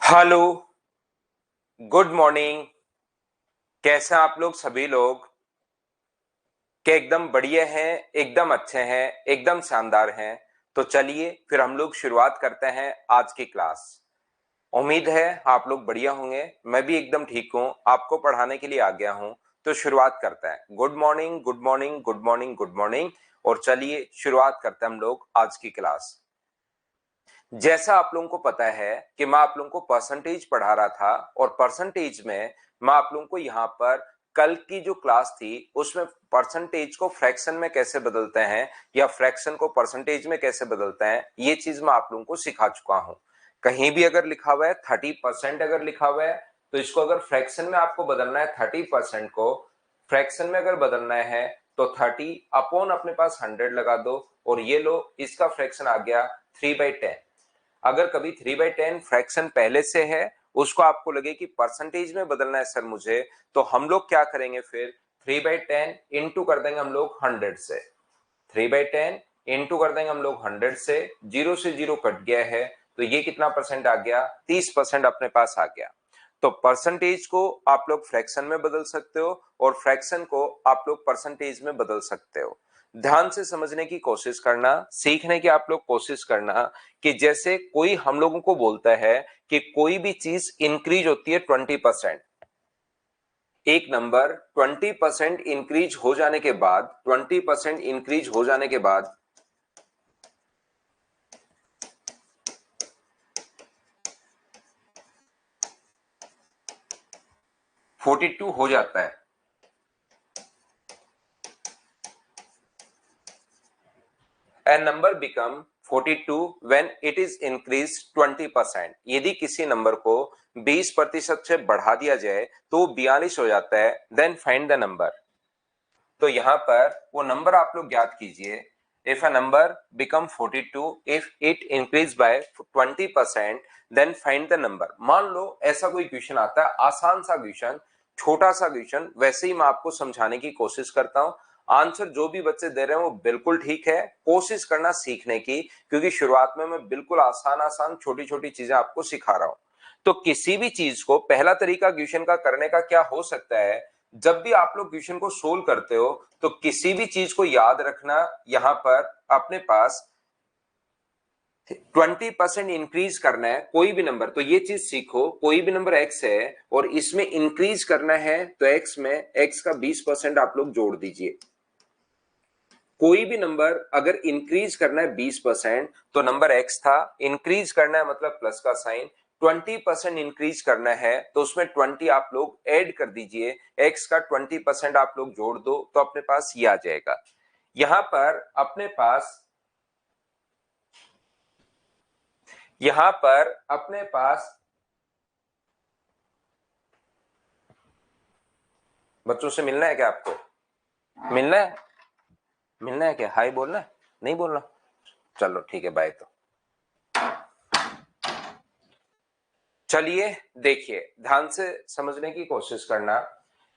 Hello, good morning. कैसे हैं आप लोग सभी लोग? क्या एकदम बढ़िया हैं, एकदम अच्छे हैं, एकदम शानदार हैं? तो चलिए फिर हम लोग शुरुआत करते हैं आज की क्लास। उम्मीद है आप लोग बढ़िया होंगे। मैं भी एकदम ठीक हूँ, आपको पढ़ाने के लिए आ गया हूँ। तो शुरुआत करते हैं। Good morning, good morning, good morning, good morning. और चलिए शुरुआत करते हैं हम लोग आज की क्लास। जैसा आप लोगों को पता है कि मैं आप लोगों को परसेंटेज पढ़ा रहा था, और परसेंटेज में मैं आप लोगों को यहाँ पर कल की जो क्लास थी उसमें परसेंटेज को फ्रैक्शन में कैसे बदलते हैं या फ्रैक्शन को परसेंटेज में कैसे बदलते हैं, ये चीज मैं आप लोगों को सिखा चुका हूं। कहीं भी अगर लिखा हुआ है 30%, अगर लिखा हुआ है तो इसको अगर फ्रैक्शन में आपको बदलना है, 30% को फ्रैक्शन में अगर बदलना है तो 30 अपॉन अपने पास 100 लगा दो, और ये लो इसका फ्रैक्शन आ गया 3/10। अगर कभी 3/10 फ्रैक्शन पहले से है, उसको आपको लगे कि परसेंटेज में बदलना है सर मुझे, तो हम लोग क्या करेंगे फिर 3/10 इंटू कर देंगे हम लोग 100 से। 3/10 इंटू कर देंगे हम लोग 100 से, जीरो से जीरो कट गया है तो ये कितना परसेंट आ गया, 30% अपने पास आ गया। तो परसेंटेज को आप लोग फ्रैक्शन में बदल सकते हो और फ्रैक्शन को आप लोग परसेंटेज में बदल सकते हो। ध्यान से समझने की कोशिश करना, सीखने की आप लोग कोशिश करना कि जैसे कोई हम लोगों को बोलता है कि कोई भी चीज इंक्रीज होती है 20%। एक नंबर 20% इंक्रीज हो जाने के बाद, 20% इंक्रीज हो जाने के बाद 42 हो जाता है। A number become 42 when it is increased 20%। यदि किसी नंबर को 20% से बढ़ा दिया जाए तो 42 हो जाता है। Then find the number. तो यहां पर वो नंबर आप लोग ज्ञात कीजिए। If a number become 42 if it increase by 20%, then find the number. मान लो ऐसा कोई क्वेश्चन आता है, आसान सा क्वेश्चन, छोटा सा क्वेश्चन, वैसे ही मैं आपको समझाने की कोशिश करता हूं। आंसर जो भी बच्चे दे रहे हैं वो बिल्कुल ठीक है, कोशिश करना सीखने की, क्योंकि शुरुआत में मैं बिल्कुल आसान आसान छोटी छोटी चीजें आपको सिखा रहा हूं। तो किसी भी चीज को, पहला तरीका क्वेश्चन का करने का क्या हो सकता है, जब भी आप लोग क्वेश्चन को सोल्व करते हो तो किसी भी चीज को याद रखना, यहां पर अपने पास 20% इंक्रीज करना है कोई भी नंबर, तो ये चीज सीखो। कोई भी नंबर एक्स है और इसमें इंक्रीज करना है तो एक्स में एक्स का 20% आप लोग जोड़ दीजिए। कोई भी नंबर अगर इंक्रीज करना है 20%, तो नंबर एक्स था, इंक्रीज करना है मतलब प्लस का साइन। 20% इंक्रीज करना है तो उसमें 20 आप लोग ऐड कर दीजिए, एक्स का 20% आप लोग जोड़ दो तो अपने पास ये आ जाएगा। यहां पर अपने पास, यहां पर अपने पास बच्चों से मिलना है क्या आपको? मिलना है? मिलना है क्या? हाय बोलना है, नहीं बोलना? चलो ठीक है, बाय। तो चलिए देखिए, ध्यान से समझने की कोशिश करना।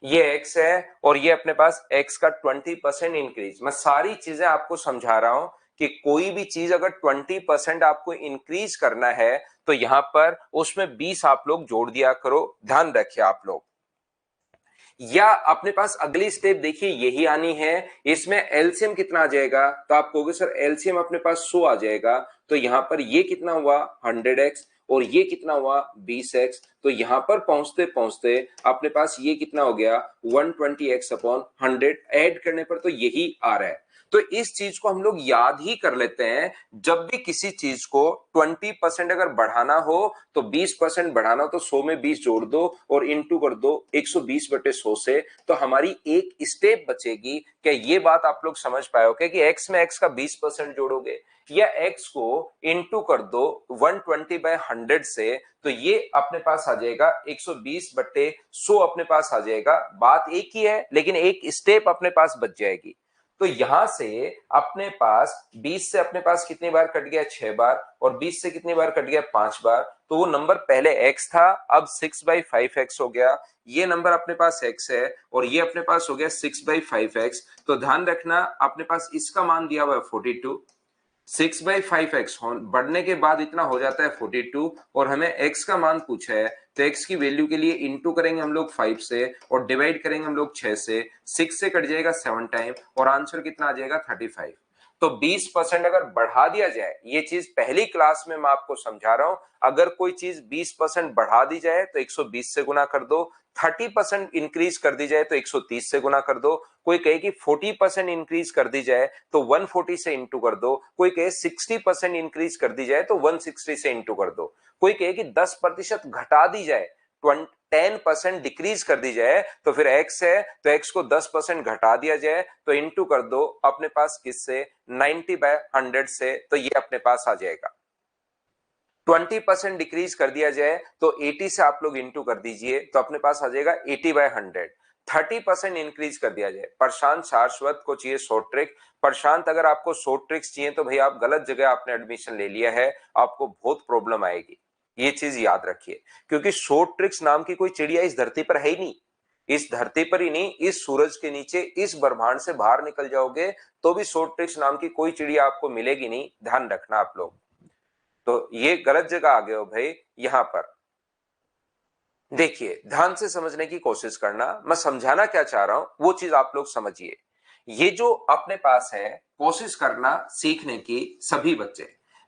ये x है और ये अपने पास x का 20% इंक्रीज। मैं सारी चीजें आपको समझा रहा हूं कि कोई भी चीज अगर 20% आपको इंक्रीज करना है तो यहां पर उसमें 20 आप लोग जोड़ दिया करो। ध्यान रखिए आप लोग। या अपने पास अगली स्टेप देखिए यही आनी है। इसमें एलसीएम कितना आ जाएगा, तो आप कहोगे सर एलसीएम अपने पास 100 आ जाएगा, तो यहां पर ये कितना हुआ 100x, और ये कितना हुआ 20x। तो यहां पर पहुंचते पहुंचते अपने पास ये कितना हो गया 120x अपॉन 100। ऐड करने पर तो यही आ रहा है। तो इस चीज को हम लोग याद ही कर लेते हैं। जब भी किसी चीज को 20% अगर बढ़ाना हो तो 20% बढ़ाना हो तो 100 में 20 जोड़ दो और इंटू कर दो 120/100 से, तो हमारी एक स्टेप बचेगी। क्या ये बात आप लोग समझ पाओगे कि एक्स में एक्स का 20% जोड़ोगे, या एक्स को इंटू कर दो 120/100 से, तो ये अपने पास आ जाएगा 120/100 अपने पास आ जाएगा। बात एक ही है लेकिन एक स्टेप अपने पास बच जाएगी। तो यहां से अपने पास 20 से अपने पास कितनी बार कट गया 6 बार, और 20 से कितनी बार कट गया 5 बार। तो वो नंबर पहले x था, अब 6/5x हो गया। ये नंबर अपने पास x है और ये अपने पास हो गया 6/5x। तो ध्यान रखना अपने पास इसका मान दिया हुआ है 42, 6/5x बढ़ने के बाद इतना हो जाता है 42 और हमें x का मान पूछा है, तो x की वैल्यू के लिए इंटू करेंगे हम लोग 5 से और डिवाइड करेंगे हम लोग 6 से, 6 से कट जाएगा 7 टाइम और आंसर कितना आ जाएगा 35। तो 20% अगर बढ़ा दिया जाए, ये चीज पहली क्लास में मैं आपको समझा रहा हूं, अगर कोई चीज 20% बढ़ा दी जाए तो 120 से गुना कर दो, 30% इंक्रीज कर दी जाए तो 130 से गुना कर दो, कोई कहे कि 40% इंक्रीज कर दी जाए तो 140 से इंटू कर दो, कोई कहे 60% इंक्रीज कर दी जाए तो 160 से इंटू कर दो, कोई कहे कि 10% घटा दी जाए, 10% डिक्रीज कर दी जाए तो फिर x है तो x को 10% घटा दिया जाए तो इंटू कर दो अपने पास किससे 90/100 से, तो ये अपने पास आ जाएगा। 20% डिक्रीज कर दिया जाए तो 80 से आप लोग इंटू कर दीजिए तो अपने पास आ जाएगा 80/100। 30% इंक्रीज कर दिया जाए, प्रशांत शाश्वत को चाहिए शॉर्ट ट्रिक। प्रशांत अगर आपको शॉर्ट ट्रिक्स चाहिए तो भाई आप गलत जगह आपने एडमिशन ले लिया है, आपको बहुत प्रॉब्लम आएगी, ये चीज याद रखिए, क्योंकि शॉर्ट ट्रिक्स नाम की कोई चिड़िया इस धरती पर है ही नहीं, इस धरती पर ही नहीं, इस सूरज के नीचे, इस ब्रह्मांड से बाहर निकल जाओगे तो भी शॉर्ट ट्रिक्स नाम की कोई चिड़िया आपको मिलेगी नहीं, ध्यान रखना आप लोग। तो ये गलत जगह आ गए हो भाई। यहां पर देखिए, ध्यान से समझने की कोशिश करना, मैं समझाना क्या चाह रहा हूं वो चीज आप लोग समझिए। ये जो अपने पास है, कोशिश करना सीखने की सभी बच्चे,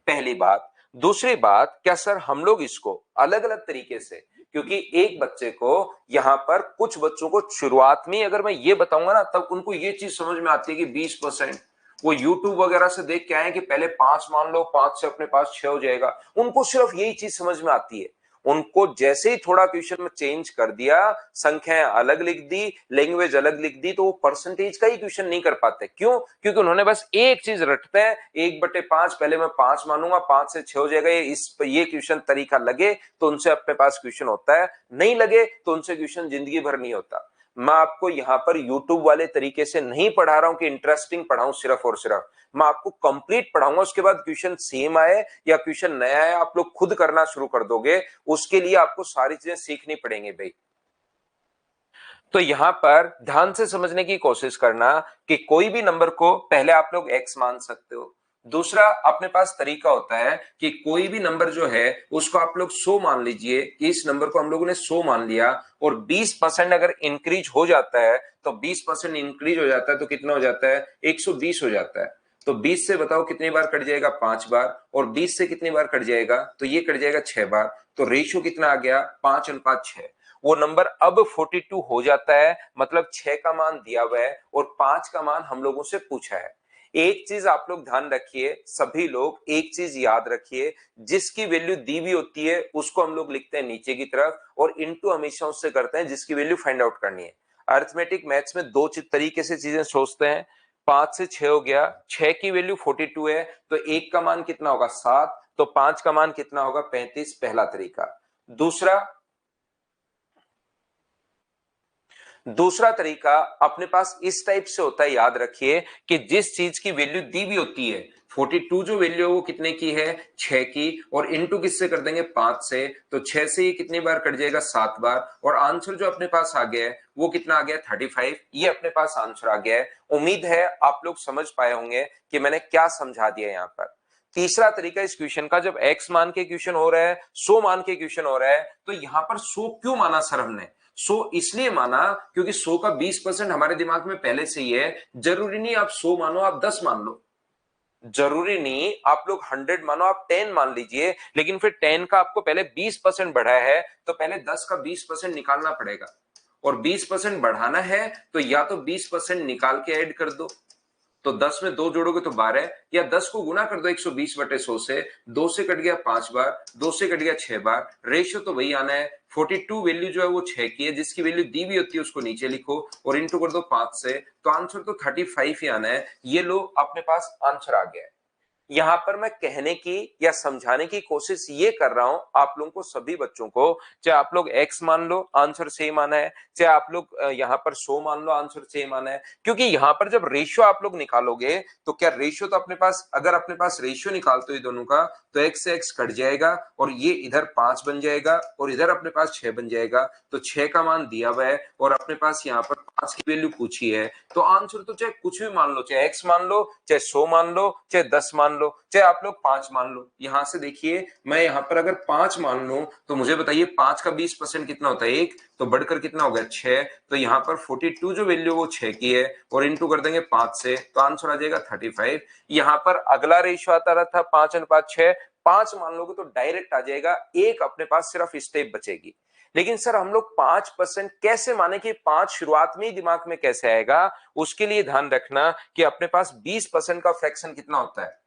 पहली बात। दूसरी बात, क्या सर हम लोग इसको अलग अलग तरीके से, क्योंकि एक बच्चे को यहां पर, कुछ बच्चों को शुरुआत में अगर मैं ये बताऊंगा ना तब उनको ये चीज समझ में आती है कि 20% वो यूट्यूब वगैरह से देख के आए कि पहले 5 मान लो, 5 से अपने पास 6 हो जाएगा, उनको सिर्फ यही चीज समझ में आती है। उनको जैसे ही थोड़ा क्वेश्चन में चेंज कर दिया, संख्याएं अलग लिख दी, लैंग्वेज अलग लिख दी, तो वो परसेंटेज का ही क्वेश्चन नहीं कर पाते। क्यों? क्योंकि उन्होंने बस एक चीज रटते हैं, 1/5, पहले मैं 5 मानूंगा, 5 से 6 हो जाएगा, ये क्वेश्चन तरीका लगे तो उनसे अपने पास क्वेश्चन होता है, नहीं लगे तो उनसे क्वेश्चन जिंदगी भर नहीं होता। मैं आपको यहां पर यूट्यूब वाले तरीके से नहीं पढ़ा रहा हूं कि इंटरेस्टिंग पढ़ाऊं सिर्फ और सिर्फ, मैं आपको कंप्लीट पढ़ाऊंगा, उसके बाद क्वेश्चन सेम आए या क्वेश्चन नया आए आप लोग खुद करना शुरू कर दोगे, उसके लिए आपको सारी चीजें सीखनी पड़ेंगी भाई। तो यहां पर ध्यान से समझने की कोशिश करना कि कोई भी नंबर को पहले आप लोग x मान सकते हो। दूसरा अपने पास तरीका होता है कि कोई भी नंबर जो है उसको आप लोग 100 मान लीजिए, कि इस नंबर को हम लोगों ने 100 मान लिया और 20% अगर इंक्रीज हो जाता है, तो 20% इंक्रीज हो जाता है तो कितना हो जाता है 120 हो जाता है। तो 20 से बताओ कितनी बार कट जाएगा 5 बार, और 20 से कितनी बार कट जाएगा, तो ये कट जाएगा 6 बार, तो रेशियो कितना आ गया 5:6। वो नंबर अब 42 हो जाता है, मतलब 6 का मान दिया हुआ है और 5 का मान हम लोगों से पूछा है। एक चीज आप लोग ध्यान रखिए, सभी लोग एक चीज याद रखिए, जिसकी वैल्यू दी हुई होती है उसको हम लोग लिखते हैं नीचे की तरफ और इनटू हमेशा उससे करते हैं जिसकी वैल्यू फाइंड आउट करनी है। अरिथमेटिक मैथ्स में दो तरीके से चीजें सोचते हैं। 5 से 6 हो गया, 6 की वैल्यू 42 है तो 1 का मान कितना होगा 7, तो 5 का मान कितना होगा 35, पहला तरीका। दूसरा तरीका अपने पास इस टाइप से होता है, याद रखिए कि जिस चीज की वैल्यू दी हुई होती है, 42 जो वैल्यू है वो कितने की है 6 की, और इनटू किससे कर देंगे 5 से, तो 6 से ये कितनी बार कट जाएगा 7 बार, और आंसर जो अपने पास आ गया है वो कितना आ गया 35, ये अपने पास आंसर आ गया है। उम्मीद है आप लोग समझ पाए होंगे कि मैंने क्या समझा दिया यहाँ पर। तीसरा तरीका इस क्वेश्चन का, जब x मान के क्वेश्चन हो रहा है, 100 मान के क्वेश्चन हो रहा है, तो यहां पर 100 क्यों माना सर हमने? 100 इसलिए माना क्योंकि 100 का 20% हमारे दिमाग में पहले से ही है। जरूरी नहीं आप 100 मानो, आप 10 मान लो, जरूरी नहीं आप लोग 100 मानो, आप 10 मान लीजिए, लेकिन फिर 10 का आपको पहले 20% बढ़ा है तो पहले 10 का 20% निकालना पड़ेगा, और 20% बढ़ाना है तो या तो 20% निकाल के ऐड कर दो, तो 10 में 2 जोड़ोगे तो 12, या 10 को गुना कर दो 120/100 से, 2 से कट गया 5 बार, 2 से कट गया 6 बार, रेशियो तो वही आना है। 42 वैल्यू जो है वो 6 की है, जिसकी वैल्यू दी हुई होती है उसको नीचे लिखो और इनटू कर दो 5 से, तो आंसर तो 35 ही आना है। ये लो अपने पास आंसर आ गया है। यहां पर मैं कहने की या समझाने की कोशिश ये कर रहा हूं आप लोगों को, सभी बच्चों को, चाहे आप लोग x मान लो आंसर सेम आना है, चाहे आप लोग यहां पर 100 मान लो आंसर सेम आना है, क्योंकि यहां पर जब रेशियो आप लोग निकालोगे तो क्या रेशियो तो अपने पास, अगर अपने पास रेशियो निकालते हो दोनों का, तो x से x कट जाएगा और ये इधर 5 बन जाएगा और इधर अपने पास 6 बन जाएगा, तो 6 का मान दिया हुआ है और अपने पास यहाँ पर 5 की वैल्यू पूछी है, तो आंसर तो चाहे कुछ भी मान लो, चाहे x मान लो, चाहे 100 मान लो, चाहे 10 मान लो, चाहे आप लोग 5 मान लो। यहां से देखिए, मैं यहां पर अगर 5 मान लूं तो मुझे बताइए 5 का 20% कितना होता है, 1, तो बढ़कर कितना हो गया 6। तो यहाँ पर 42 जो वैल्यू वो 6 की है और इनटू कर देंगे 5 से, तो आंसर आ जाएगा 35। यहाँ पर अगला रेशियो आता रहा था 5:6, 5 मान लोगे तो डायरेक्ट आ जाएगा, एक अपने पास सिर्फ स्टेप बचेगी। लेकिन सर हम लोग 5% कैसे माने कि 5 शुरुआत में ही दिमाग में कैसे आएगा? उसके लिए ध्यान रखना कि अपने पास 20% का फ्रैक्शन कितना होता है।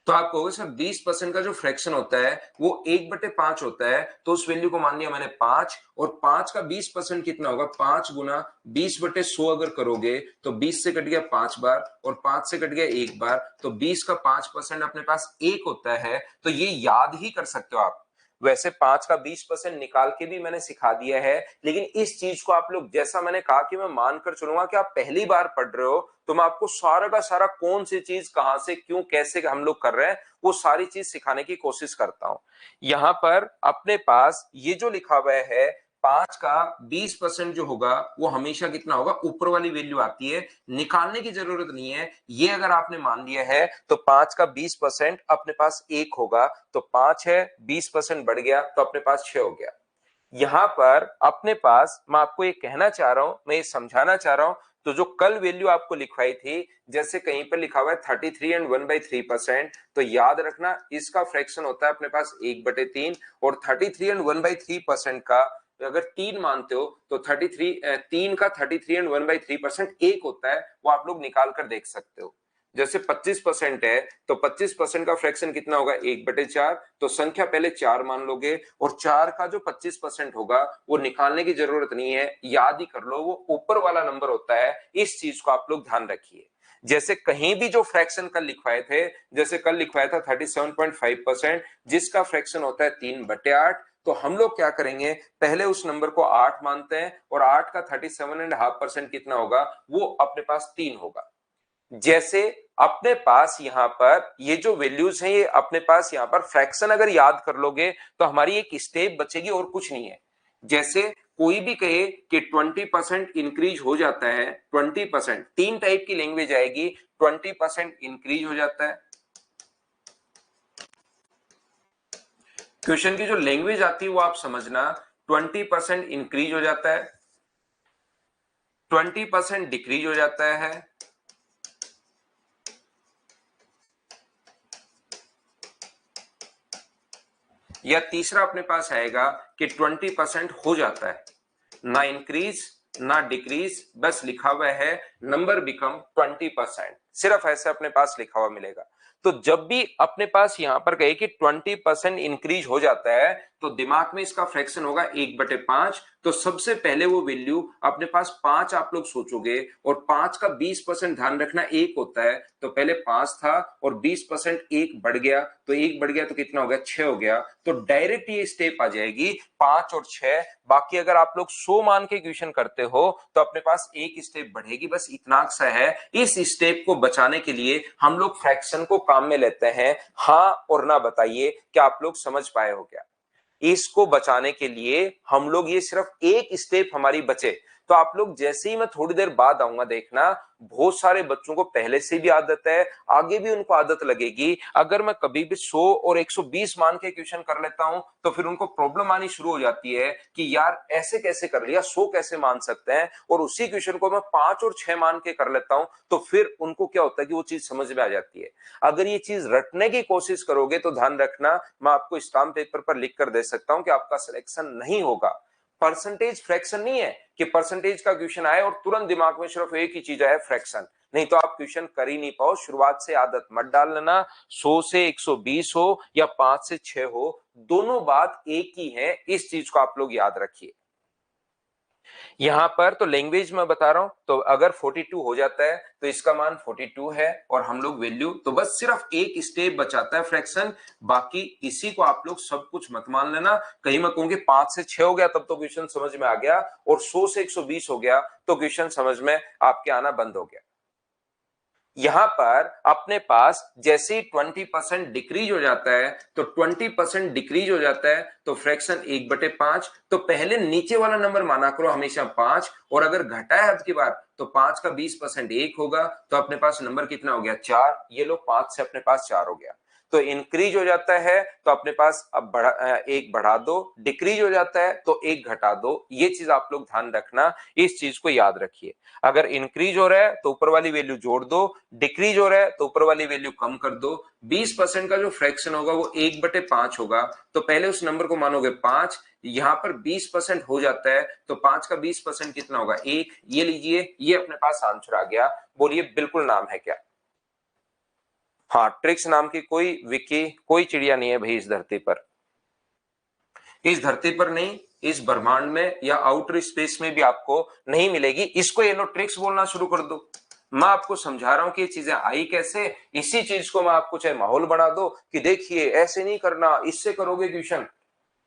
तो आप कहोगे सर 20% का जो फ्रैक्शन होता है वो 1/5 होता है, तो उस वैल्यू को मान लिया मैंने 5, और 5 का 20% कितना होगा, 5 गुना 20/100 अगर करोगे तो 20 से कट गया 5 बार और 5 से कट गया 1 बार, तो 20 का 5% अपने पास 1 होता है। तो ये याद ही कर सकते हो आप। वैसे 5 का 20% निकाल के भी मैंने सिखा दिया है, लेकिन इस चीज को आप लोग, जैसा मैंने कहा कि मैं मानकर चलूंगा कि आप पहली बार पढ़ रहे हो, तो मैं आपको सारा का सारा कौन सी चीज कहां से क्यों कैसे हम लोग कर रहे हैं वो सारी चीज सिखाने की कोशिश करता हूं। यहां पर अपने पास ये जो लिखा हुआ है 5 का 20% जो होगा वो हमेशा कितना होगा, ऊपर वाली वैल्यू आती है, निकालने की जरूरत नहीं है। ये अगर आपने मान लिया है तो 5 का 20% अपने पास 1 होगा, तो 5 है, 20% बढ़ गया तो अपने पास 6 हो गया। यहां पर अपने पास मैं आपको ये कहना चाह रहा हूं, मैं ये समझाना चाह रहा हूं, तो जो कल वैल्यू आपको लिखवाई थी, जैसे कहीं पर लिखा हुआ है 33 एंड 1/3%, तो याद रखना इसका फ्रैक्शन होता है अपने पास 1/3, और 33 एंड 1/3% का अगर 3 मानते हो तो 3 का 33 एंड 1/3% 1 होता है, वो आप लोग निकाल कर देख सकते हो। जैसे 25% है तो 25% का फ्रैक्शन कितना होगा, 1/4, तो संख्या पहले 4 मान लोगे, और 4 का जो 25% होगा वो निकालने की जरूरत नहीं है, याद ही कर लो, वो ऊपर वाला नंबर होता है। इस चीज को आप लोग ध्यान रखिए। जैसे कहीं भी जो फ्रैक्शन कल लिखवाए थे, जैसे कल लिखवाया था 37.5%, जिसका फ्रैक्शन होता है 3/8, तो हम लोग क्या करेंगे, पहले उस नंबर को 8 मानते हैं, और 8 का 37.5% कितना होगा, वो अपने पास 3 होगा। जैसे अपने पास यहां पर ये जो वैल्यूज हैं, ये अपने पास यहां पर फ्रैक्शन अगर याद कर लोगे तो हमारी एक स्टेप बचेगी और कुछ नहीं है। जैसे कोई भी कहे कि 20% इंक्रीज हो जाता है, 20%, 3 टाइप की लैंग्वेज आएगी। 20% इंक्रीज हो जाता है, क्वेश्चन की जो लैंग्वेज आती है वो आप समझना, 20% इंक्रीज हो जाता है, 20% डिक्रीज हो जाता है, या तीसरा अपने पास आएगा कि 20% हो जाता है, ना इंक्रीज ना डिक्रीज, बस लिखा हुआ है नंबर बिकम 20%, सिर्फ ऐसे अपने पास लिखा हुआ मिलेगा। तो जब भी अपने पास यहां पर कहे कि 20% इंक्रीज हो जाता है, तो दिमाग में इसका फ्रैक्शन होगा 1/5। तो सबसे पहले वो वैल्यू अपने पास 5 आप लोग सोचोगे, और 5 का 20% ध्यान रखना 1 होता है, तो पहले 5 था और 20% 1 बढ़ गया, तो 1 बढ़ गया तो कितना हो गया, 6 हो गया। तो डायरेक्ट ये स्टेप आ जाएगी 5 और 6। बाकी अगर आप लोग 100 मान के क्वेश्चन करते हो तो अपने पास एक स्टेप बढ़ेगी, बस इतना सा है। इस स्टेप को बचाने के लिए हम लोग फ्रैक्शन को काम में लेते हैं। हाँ और ना बताइए, क्या आप लोग समझ पाए हो क्या? इसको बचाने के लिए हम लोग, ये सिर्फ एक स्टेप हमारी बचे, तो आप लोग जैसे ही मैं थोड़ी देर बाद आऊंगा, देखना बहुत सारे बच्चों को पहले से भी आदत है, आगे भी उनको आदत लगेगी। अगर मैं कभी भी 100 और 120 मान के क्वेश्चन कर लेता हूं तो फिर उनको प्रॉब्लम आनी शुरू हो जाती है कि यार ऐसे कैसे कर लिया, 100 कैसे मान सकते हैं, और उसी क्वेश्चन को मैं 5 और 6 मान के कर लेता हूं, तो फिर उनको क्या होता है कि वो चीज समझ में आ जाती है। अगर ये चीज रटने की कोशिश करोगे तो ध्यान रखना, मैं आपको स्टाम्प पेपर पर लिख कर दे सकता हूं कि आपका सिलेक्शन नहीं होगा। परसेंटेज फ्रैक्शन नहीं है कि परसेंटेज का क्वेश्चन आए और तुरंत दिमाग में सिर्फ एक ही चीज आए, फ्रैक्शन। नहीं तो आप क्वेश्चन कर ही नहीं पाओ। शुरुआत से आदत मत डाल लेना, 100 से 120 हो या 5 से 6 हो, दोनों बात एक ही है। इस चीज को आप लोग याद रखिए। यहां पर तो लैंग्वेज में बता रहा हूं, तो अगर 42 हो जाता है तो इसका मान 42 है, और हम लोग वैल्यू, तो बस सिर्फ एक स्टेप बचाता है फ्रैक्शन। बाकी इसी को आप लोग सब कुछ मत मान लेना। कहीं मैं कहूंगी 5 से 6 हो गया तब तो क्वेश्चन समझ में आ गया, और 100 से 120 हो गया तो क्वेश्चन समझ में आपके आना बंद हो गया। यहां पर अपने पास जैसे ही 20% डिक्रीज हो जाता है, तो 20% डिक्रीज हो जाता है तो फ्रैक्शन 1/5। तो पहले नीचे वाला नंबर माना करो हमेशा 5, और अगर घटा है अब की बार तो 5 का 20% 1 होगा, तो अपने पास नंबर कितना हो गया 4। ये लो 5 से अपने पास 4 हो गया। तो इंक्रीज हो जाता है तो अपने पास अब एक बढ़ा दो, डिक्रीज हो जाता है तो एक घटा दो। ये चीज आप लोग ध्यान रखना, इस चीज को याद रखिए। अगर इंक्रीज हो रहा है तो ऊपर वाली वैल्यू जोड़ दो, डिक्रीज हो रहा है तो ऊपर वाली वैल्यू कम कर दो। 20% का जो फ्रैक्शन होगा वो 1/5 होगा, तो पहले उस नंबर को मानोगे 5। यहां पर 20% हो जाता है तो 5 का 20% कितना होगा 1। ये लीजिए, ये अपने पास आंसर आ गया। बोलिए बिल्कुल नाम है क्या? हाँ, ट्रिक्स नाम की कोई विकी, कोई चिड़िया नहीं है भाई इस धरती पर। इस धरती पर नहीं, इस ब्रह्मांड में या आउटर स्पेस में भी आपको नहीं मिलेगी। इसको ये लो ट्रिक्स बोलना शुरू कर दो। मैं आपको समझा रहा हूं कि ये चीजें आई कैसे। इसी चीज को मैं आपको चाहे माहौल बना दो कि देखिए ऐसे नहीं करना, इससे करोगे ट्यूशन।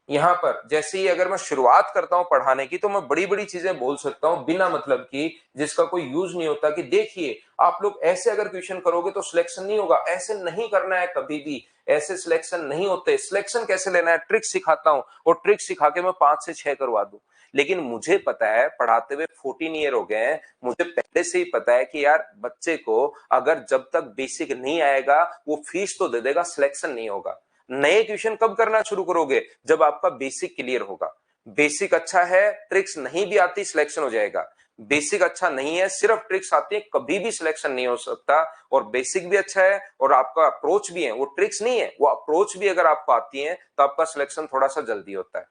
यहाँ पर जैसे ही अगर मैं शुरुआत करता हूं पढ़ाने की तो मैं बड़ी बड़ी चीजें बोल सकता हूं बिना मतलब की, जिसका कोई यूज नहीं होता, कि देखिए आप लोग ऐसे अगर क्वेश्चन करोगे तो सिलेक्शन नहीं होगा। ऐसे नहीं करना है कभी भी, ऐसे सिलेक्शन नहीं होते। सिलेक्शन कैसे लेना है, ट्रिक सिखाता हूं, और ट्रिक सिखा के मैं 5 से 6 करवा दूं। लेकिन मुझे पता है, पढ़ाते हुए 14 ईयर हो गए हैं, मुझे पहले से ही पता है कि यार बच्चे को अगर जब तक बेसिक नहीं आएगा वो फीस तो दे देगा, सिलेक्शन नहीं होगा। नए ट्यूशन कब करना शुरू करोगे, जब आपका बेसिक क्लियर होगा। बेसिक अच्छा है, ट्रिक्स नहीं भी आती, सिलेक्शन हो जाएगा। बेसिक अच्छा नहीं है, सिर्फ ट्रिक्स आती है, कभी भी सिलेक्शन नहीं हो सकता। और बेसिक भी अच्छा है और आपका अप्रोच भी है, वो ट्रिक्स नहीं है, वो अप्रोच भी अगर आपको आती है तो आपका सिलेक्शन थोड़ा सा जल्दी होता है।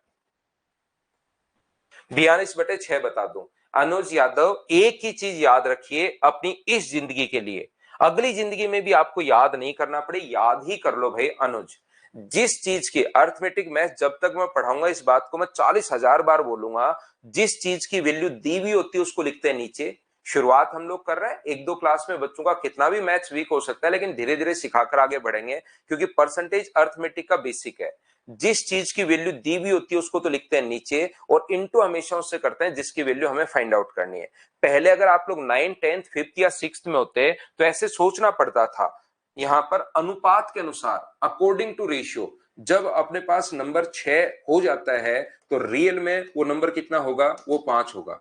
42/6 बता दूं। अनुज यादव, एक ही चीज याद रखिए अपनी इस जिंदगी के लिए, अगली जिंदगी में भी आपको याद नहीं करना पड़े, याद ही कर लो भाई अनुज। जिस चीज की अर्थमेटिक मैथ जब तक मैं पढ़ाऊंगा, इस बात को मैं 40,000 बार बोलूंगा, जिस चीज की वैल्यू दी हुई होती है उसको लिखते हैं नीचे। शुरुआत हम लोग कर रहे हैं, 1-2 क्लास में बच्चों का कितना भी मैथ्स वीक हो सकता है, लेकिन धीरे धीरे सिखाकर आगे बढ़ेंगे, क्योंकि परसेंटेज अर्थमेटिक का बेसिक है। जिस चीज की वैल्यू दी हुई होती है उसको तो लिखते हैं नीचे, और इनटू हमेशा उससे करते हैं जिसकी वैल्यू हमें फाइंड आउट करनी है। पहले अगर आप लोग 9th 10th 5th या 6th में होते तो ऐसे सोचना पड़ता था। यहां पर अनुपात के अनुसार, अकॉर्डिंग टू रेशियो, जब अपने पास नंबर 6 हो जाता है तो रियल में वो नंबर कितना होगा, वो 5 होगा।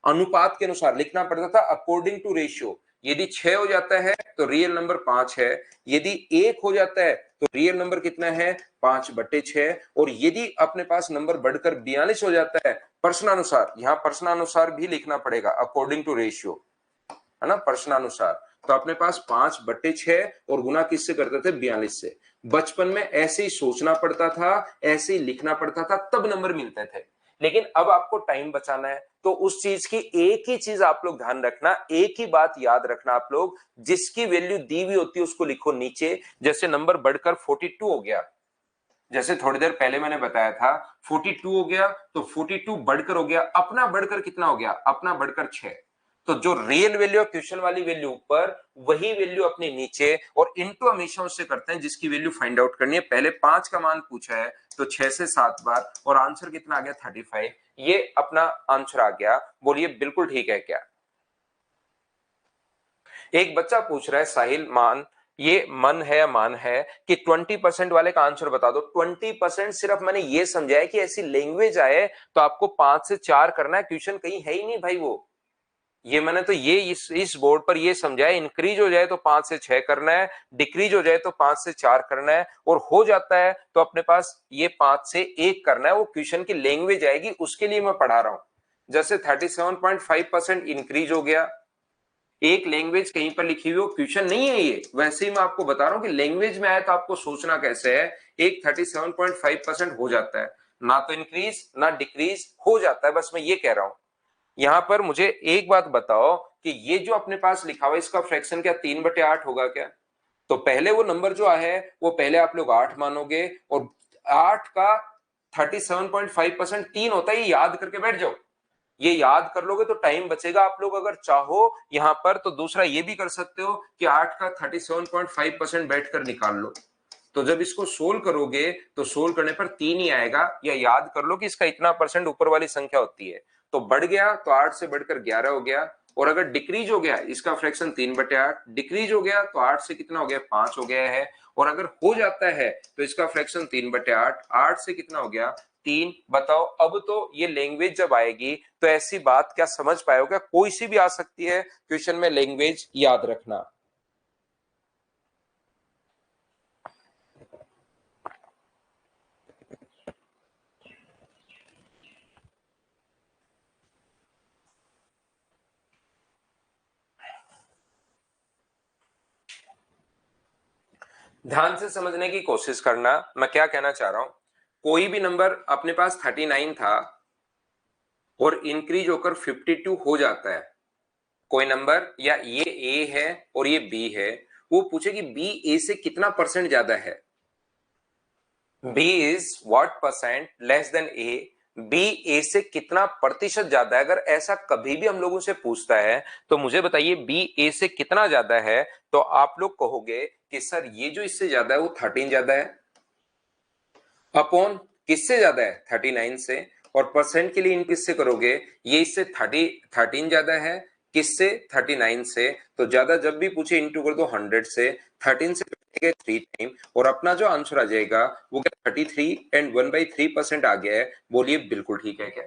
अनुपात के अनुसार लिखना पड़ता था, अकॉर्डिंग टू रेशियो। यदि 6 हो जाता है तो रियल नंबर 5 है, यदि 1 हो जाता है तो रियल नंबर कितना है 5/6, और यदि अपने पास नंबर बढ़कर 42 हो जाता है प्रश्नानुसार, यहां प्रश्नानुसार भी लिखना पड़ेगा, अकॉर्डिंग टू रेशियो, है ना, प्रश्नानुसार, तो अपने पास 5/6 और गुना किससे करते थे 42 से। बचपन में ऐसे ही सोचना पड़ता था, ऐसे ही लिखना पड़ता था, तब नंबर मिलते थे। लेकिन अब आपको टाइम बचाना है तो उस चीज की एक ही चीज आप लोग ध्यान रखना, एक ही बात याद रखना आप लोग, जिसकी वैल्यू दी हुई होती है उसको लिखो नीचे। जैसे नंबर बढ़कर 42 हो गया, जैसे थोड़ी देर पहले मैंने बताया था 42 हो गया, तो 42 बढ़कर हो गया, अपना बढ़कर कितना हो गया, अपना बढ़कर 6। तो जो रियल वैल्यू है क्वेश्चन वाली वैल्यू ऊपर, वही वैल्यू अपने नीचे, और इनटू हमेशा उससे करते हैं जिसकी वैल्यू फाइंड आउट करनी है। पहले 5 का मान पूछा है तो 6 से 7 बार, और आंसर कितना आ गया 35। ये अपना आंसर आ गया। बोलिए बिल्कुल ठीक है क्या? एक बच्चा पूछ रहा है साहिल मान, ये मन है या मान है, कि 20% वाले का आंसर बता दो। 20% सिर्फ मैंने ये समझाया कि ऐसी लैंग्वेज आए तो आपको 5 से 4 करना है, क्वेश्चन कहीं है ही नहीं भाई वो। ये मैंने तो ये इस बोर्ड पर ये समझाया, इंक्रीज हो जाए तो 5 से 6 करना है, डिक्रीज हो जाए तो 5 से 4 करना है, और हो जाता है तो अपने पास ये 5 से 1 करना है। वो क्वेश्चन की लैंग्वेज आएगी, उसके लिए मैं पढ़ा रहा हूं। जैसे 37.5% इंक्रीज हो गया, एक लैंग्वेज कहीं पर लिखी हुई हो, क्वेश्चन नहीं है ये, वैसे ही मैं आपको बता रहा हूं कि लैंग्वेज में आया तो आपको सोचना कैसे है। एक 37.5% हो जाता है, ना तो इंक्रीज ना डिक्रीज, हो जाता है, बस मैं ये कह रहा हूं। यहां पर मुझे एक बात बताओ कि ये जो अपने पास लिखा हुआ है इसका फ्रैक्शन क्या 3/8 होगा क्या? तो पहले वो नंबर जो है वो पहले आप लोग 8 मानोगे, और 8 का 37.5% 3 होता है, ये याद करके बैठ जाओ। ये याद कर लोगे तो टाइम बचेगा। आप लोग अगर चाहो यहां पर तो दूसरा ये भी कर सकते हो कि 8 का 37.5% बैठकर निकाल लो। तो जब इसको सोल्व करोगे तो सोल्व करने पर 3 ही आएगा, या याद कर लो कि इसका इतना परसेंट ऊपर वाली संख्या होती है। तो बढ़ गया तो 8 से बढ़कर 11 हो गया, और अगर डिक्रीज हो गया इसका फ्रैक्शन 3/8, डिक्रीज हो गया तो 8 से कितना हो गया 5 हो गया है, और अगर हो जाता है तो इसका फ्रैक्शन 3/8, 8 से कितना हो गया 3। बताओ अब तो ये लैंग्वेज जब आएगी तो ऐसी बात क्या समझ पाओगे, कोई सी भी आ सकती है क्वेश्चन में लैंग्वेज, याद रखना। ध्यान से समझने की कोशिश करना, मैं क्या कहना चाह रहा हूं। कोई भी नंबर अपने पास 39 था और इंक्रीज होकर 52 हो जाता है, कोई नंबर, या ये ए है और ये बी है, वो पूछे कि बी ए से कितना परसेंट ज्यादा है। B is what percent less than A, B A से कितना प्रतिशत ज्यादा है। अगर ऐसा कभी भी हम लोगों से पूछता है तो मुझे बताइए बी ए से कितना ज्यादा है, तो आप लोग कहोगे कि सर ये जो इससे ज्यादा है वो 13 ज्यादा है, अपॉन किससे ज्यादा है 39 से, और परसेंट के लिए इन किससे करोगे, ये इससे 13 ज्यादा है, किससे 39 से, तो ज्यादा जब भी पूछे इंटू कर दो 100 से, 13 से 3 टाइम, और अपना जो आंसर आ जाएगा वो क्या 33 एंड 1/3% आ गया है। बोलिए बिल्कुल ठीक है क्या?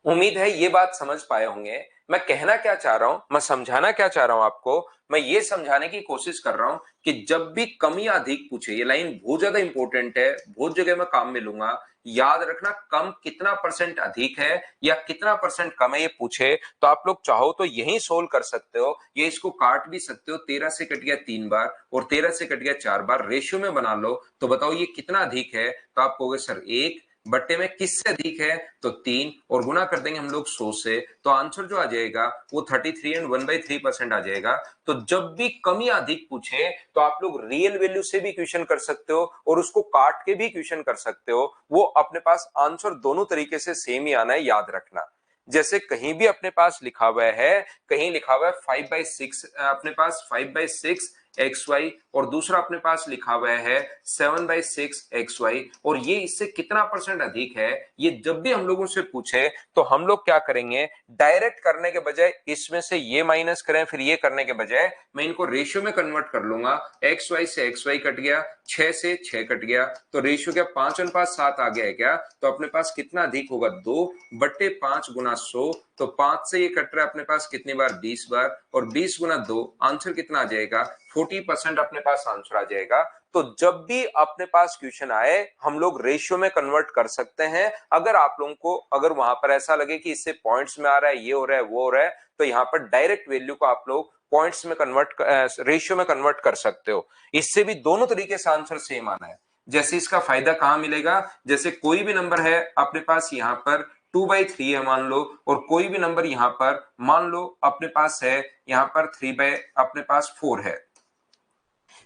उम्मीद है ये बात समझ पाए होंगे। मैं कहना क्या चाह रहा हूं, मैं समझाना क्या चाह रहा हूं आपको, मैं ये समझाने की कोशिश कर रहा हूं कि जब भी कम या अधिक पूछे, ये लाइन बहुत ज्यादा इंपॉर्टेंट है, बहुत जगह मैं काम में लूंगा, याद रखना। कम कितना परसेंट अधिक है या कितना परसेंट कम है ये पूछे तो आप लोग चाहो तो यही सोल्व कर सकते हो, ये इसको काट भी सकते हो। 13 से कट गया 3 बार और 13 से कट गया 4 बार, रेशियो में बना लो तो बताओ ये कितना अधिक है, तो आप कहोगे सर 1 बट्टे में किससे अधिक है तो 3, और गुना कर देंगे हम लोग 100 से, तो आंसर जो आ जाएगा वो 33 एंड 1/3% आ जाएगा। तो जब भी कम या अधिक पूछे तो आप लोग रियल वैल्यू से भी क्वेश्चन कर सकते हो और उसको काट के भी क्वेश्चन कर सकते हो, वो अपने पास आंसर दोनों तरीके से सेम ही आना है, याद रखना। जैसे कहीं भी अपने पास लिखा हुआ है, कहीं लिखा हुआ है 5/6, अपने पास 5/6 XY, और दूसरा अपने पास लिखा हुआ है 7/6 XY, और ये इससे कितना परसेंट अधिक है, ये जब भी हम लोगों से पूछे तो हम लोग क्या करेंगे, डायरेक्ट करने के बजाय इसमें से ये माइनस करें, फिर ये करने के बजाय मैं इनको रेशियो में कन्वर्ट कर लूंगा। XY से XY कट गया, 6 से 6 कट गया, तो रेशियो क्या 5:7 आ गया है क्या, तो अपने पास कितना अधिक होगा 2/5 गुना 100, तो 5 से ये कट रहा है अपने पास कितनी बार 20 बार, और 20 गुना 2 आंसर कितना आ जाएगा 40% अपने पास आंसर आ जाएगा। तो जब भी अपने पास क्वेश्चन आए हम लोग रेशियो में कन्वर्ट कर सकते हैं। अगर आप लोगों को अगर वहां पर ऐसा लगे कि इससे पॉइंट्स में आ रहा है, ये हो रहा है, वो हो रहा है, तो यहाँ पर डायरेक्ट वैल्यू को आप लोग पॉइंट्स में कन्वर्ट, रेशियो में कन्वर्ट कर सकते हो। इससे भी दोनों तरीके से आंसर सेम आना है। जैसे इसका फायदा कहां मिलेगा, जैसे कोई भी नंबर है अपने पास यहाँ पर 2/3 है मान लो, और कोई भी नंबर यहाँ पर मान लो अपने पास है यहाँ पर 3/4 है,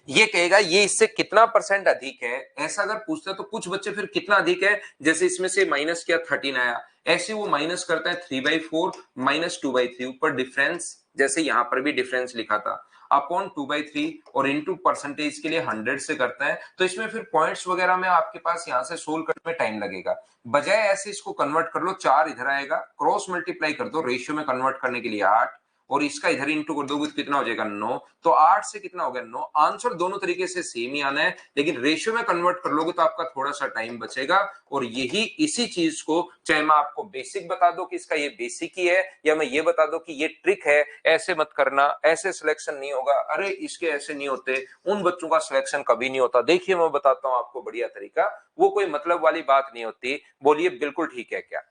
ये कहेगा ये इससे कितना परसेंट अधिक है। ऐसा अगर पूछता है तो कुछ बच्चे फिर कितना अधिक है, जैसे इसमें से माइनस किया 13 आया, ऐसे वो माइनस करता है 3/4 माइनस 2/3, ऊपर डिफरेंस, जैसे यहां पर भी डिफरेंस लिखा था, अपॉन 2/3, और इनटू परसेंटेज के लिए 100 से करता है। तो इसमें फिर पॉइंट्स वगैरह में आपके पास यहां से सोल्व करने में टाइम लगेगा, बजाय ऐसे इसको कन्वर्ट कर लो, 4 इधर आएगा, क्रॉस मल्टीप्लाई कर दो रेशियो में कन्वर्ट करने के लिए 8, और इसका इधर इंटू कर दोगे तो कितना हो जाएगा 9, तो 8 से कितना हो गया 9। आंसर दोनों तरीके से सेम ही आना है, लेकिन रेशियो में कन्वर्ट कर लोगे तो आपका थोड़ा सा टाइम बचेगा। और यही इसी चीज को चाहे मैं आपको बेसिक बता दो कि इसका ये बेसिक ही है, या मैं ये बता दो कि ये ट्रिक है, ऐसे मत करना, ऐसे सिलेक्शन नहीं होगा, अरे इसके ऐसे नहीं होते, उन बच्चों का सिलेक्शन कभी नहीं होता, देखिए मैं बताता हूं आपको बढ़िया तरीका, वो कोई मतलब वाली बात नहीं होती। बोलिए बिल्कुल ठीक है क्या?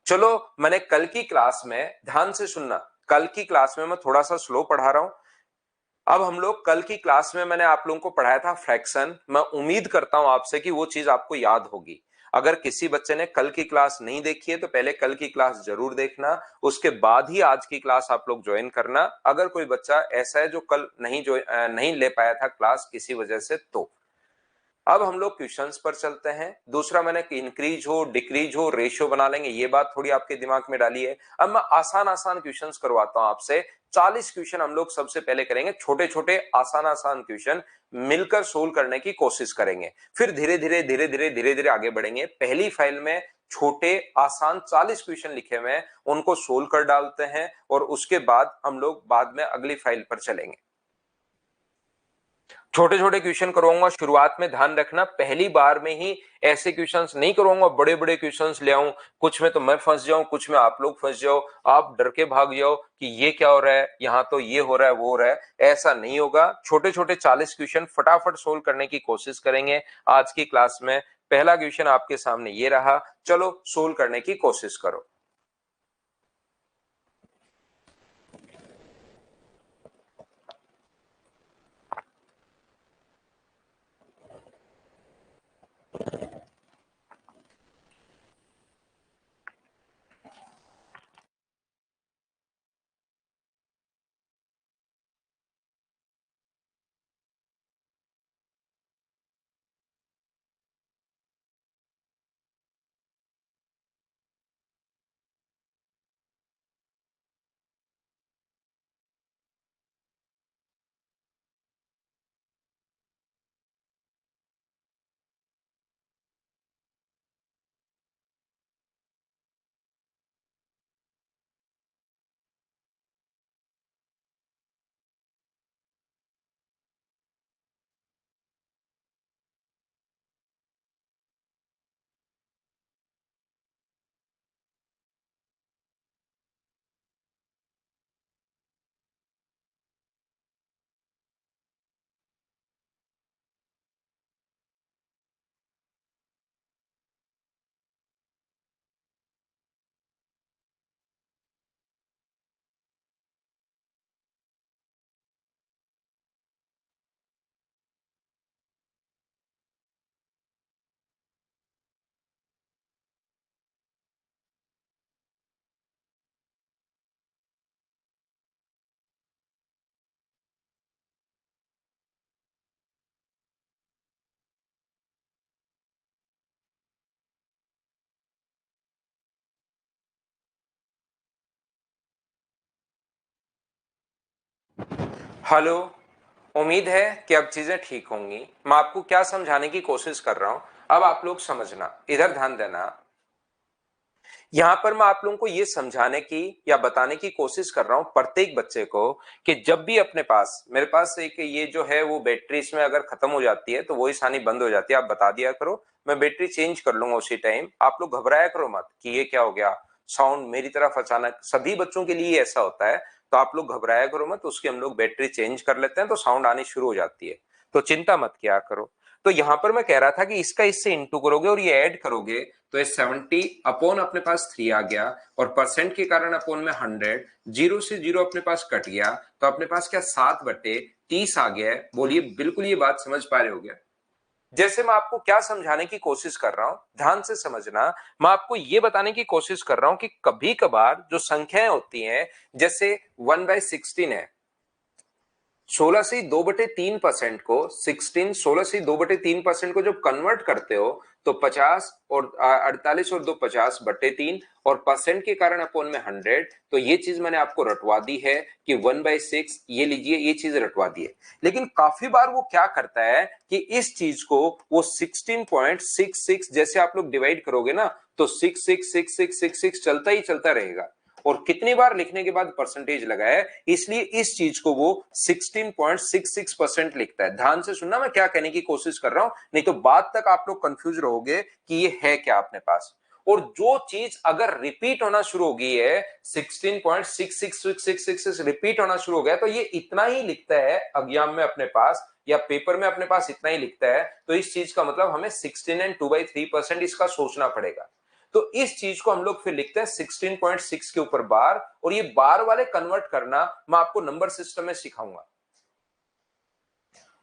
चलो, मैंने कल की क्लास में, ध्यान से सुनना, कल की क्लास में मैं थोड़ा सा स्लो पढ़ा रहा हूं। अब हम लोग कल की क्लास में मैंने आप लोगों को पढ़ाया था फ्रैक्शन, मैं उम्मीद करता हूं आपसे कि वो चीज आपको याद होगी। अगर किसी बच्चे ने कल की क्लास नहीं देखी है तो पहले कल की क्लास जरूर देखना, उसके बाद ही आज की क्लास आप लोग ज्वाइन करना। अगर कोई बच्चा ऐसा है जो कल नहीं ले पाया था क्लास किसी वजह से, तो अब हम लोग क्वेश्चंस पर चलते हैं। दूसरा, मैंने इंक्रीज हो डिक्रीज हो रेशियो बना लेंगे, ये बात थोड़ी आपके दिमाग में डाली है। अब मैं आसान आसान क्वेश्चंस करवाता हूं आपसे, 40 क्वेश्चन हम लोग सबसे पहले करेंगे, छोटे छोटे आसान आसान क्वेश्चन मिलकर सोल्व करने की कोशिश करेंगे, फिर धीरे धीरे धीरे धीरे धीरे धीरे आगे बढ़ेंगे। पहली फाइल में छोटे आसान 40 क्वेश्चन लिखे हुए हैं, उनको सोल्व कर डालते हैं और उसके बाद हम लोग बाद में अगली फाइल पर चलेंगे। छोटे छोटे क्वेश्चन करवाऊंगा शुरुआत में, ध्यान रखना पहली बार में ही ऐसे क्वेश्चंस नहीं करवाऊंगा बड़े बड़े क्वेश्चंस ले आऊं, कुछ में तो मैं फंस जाऊं, कुछ में आप लोग फंस जाओ, आप डर के भाग जाओ कि ये क्या हो रहा है, यहां तो ये हो रहा है वो हो रहा है। ऐसा नहीं होगा। छोटे छोटे 40 क्वेश्चन फटाफट सोल्व करने की कोशिश करेंगे आज की क्लास में। पहला क्वेश्चन आपके सामने ये रहा, चलो सोल्व करने की कोशिश करो। हेलो, उम्मीद है कि अब चीजें ठीक होंगी। मैं आपको क्या समझाने की कोशिश कर रहा हूं, अब आप लोग समझना, इधर ध्यान देना। यहां पर मैं आप लोगों को यह समझाने की या बताने की कोशिश कर रहा हूं प्रत्येक बच्चे को कि जब भी अपने पास, मेरे पास एक ये जो है वो बैटरी इसमें अगर खत्म हो जाती है तो वो निशानी बंद हो जाती है, आप बता दिया करो, मैं बैटरी चेंज कर लूंगा उसी टाइम। आप लोग घबराया करो मत कि ये क्या हो गया, साउंड मेरी तरफ अचानक, सभी बच्चों के लिए ऐसा होता है, तो आप लोग घबराया करो मत, उसकी हम लोग बैटरी चेंज कर लेते हैं तो साउंड आनी शुरू हो जाती है, तो चिंता मत किया करो। तो यहां पर मैं कह रहा था कि इसका इससे इंटू करोगे और ये ऐड करोगे तो ये 70 अपॉन अपने पास 3 आ गया, और परसेंट के कारण अपॉन में 100, जीरो से जीरो अपने पास कट गया, तो अपने पास क्या 7/30 आ गया है। बोलिए बिल्कुल ये बात समझ पा रहे हो गया? जैसे मैं आपको क्या समझाने की कोशिश कर रहा हूं, ध्यान से समझना। मैं आपको यह बताने की कोशिश कर रहा हूं कि कभी कभार जो संख्याएं होती हैं, जैसे 1/16 है, 16 से 2/3% को 16 को जब कन्वर्ट करते हो तो 50 और 48 और 2 50/3, और परसेंट के कारण अपोन में 100, तो ये चीज मैंने आपको रटवा दी है कि 1/6, ये लीजिए ये चीज रटवा दी है। लेकिन काफी बार वो क्या करता है कि इस चीज को वो 16.66 जैसे आप लोग डिवाइड करोगे ना, तो 666666 चलता ही चलता रहेगा, और कितनी बार लिखने के बाद परसेंटेज लगाए, इसलिए इस चीज को वो 16.66% लिखता है। ध्यान से सुनना मैं क्या कहने की कोशिश कर रहा हूं, नहीं तो बाद तक आप लोग कंफ्यूज रहोगे कि ये है क्या अपने पास। और जो चीज अगर रिपीट होना शुरू हो गई है, 16.6666 रिपीट होना शुरू हो गया, तो ये इतना ही लिखता है एग्जाम में अपने पास या पेपर में अपने पास इतना ही लिखता है, तो इस चीज का मतलब हमें 16 एंड 2/3% इसका सोचना पड़ेगा। तो इस चीज को हम लोग फिर लिखते हैं 16.6 के ऊपर बार, और ये बार वाले कन्वर्ट करना मैं आपको नंबर सिस्टम में सिखाऊंगा।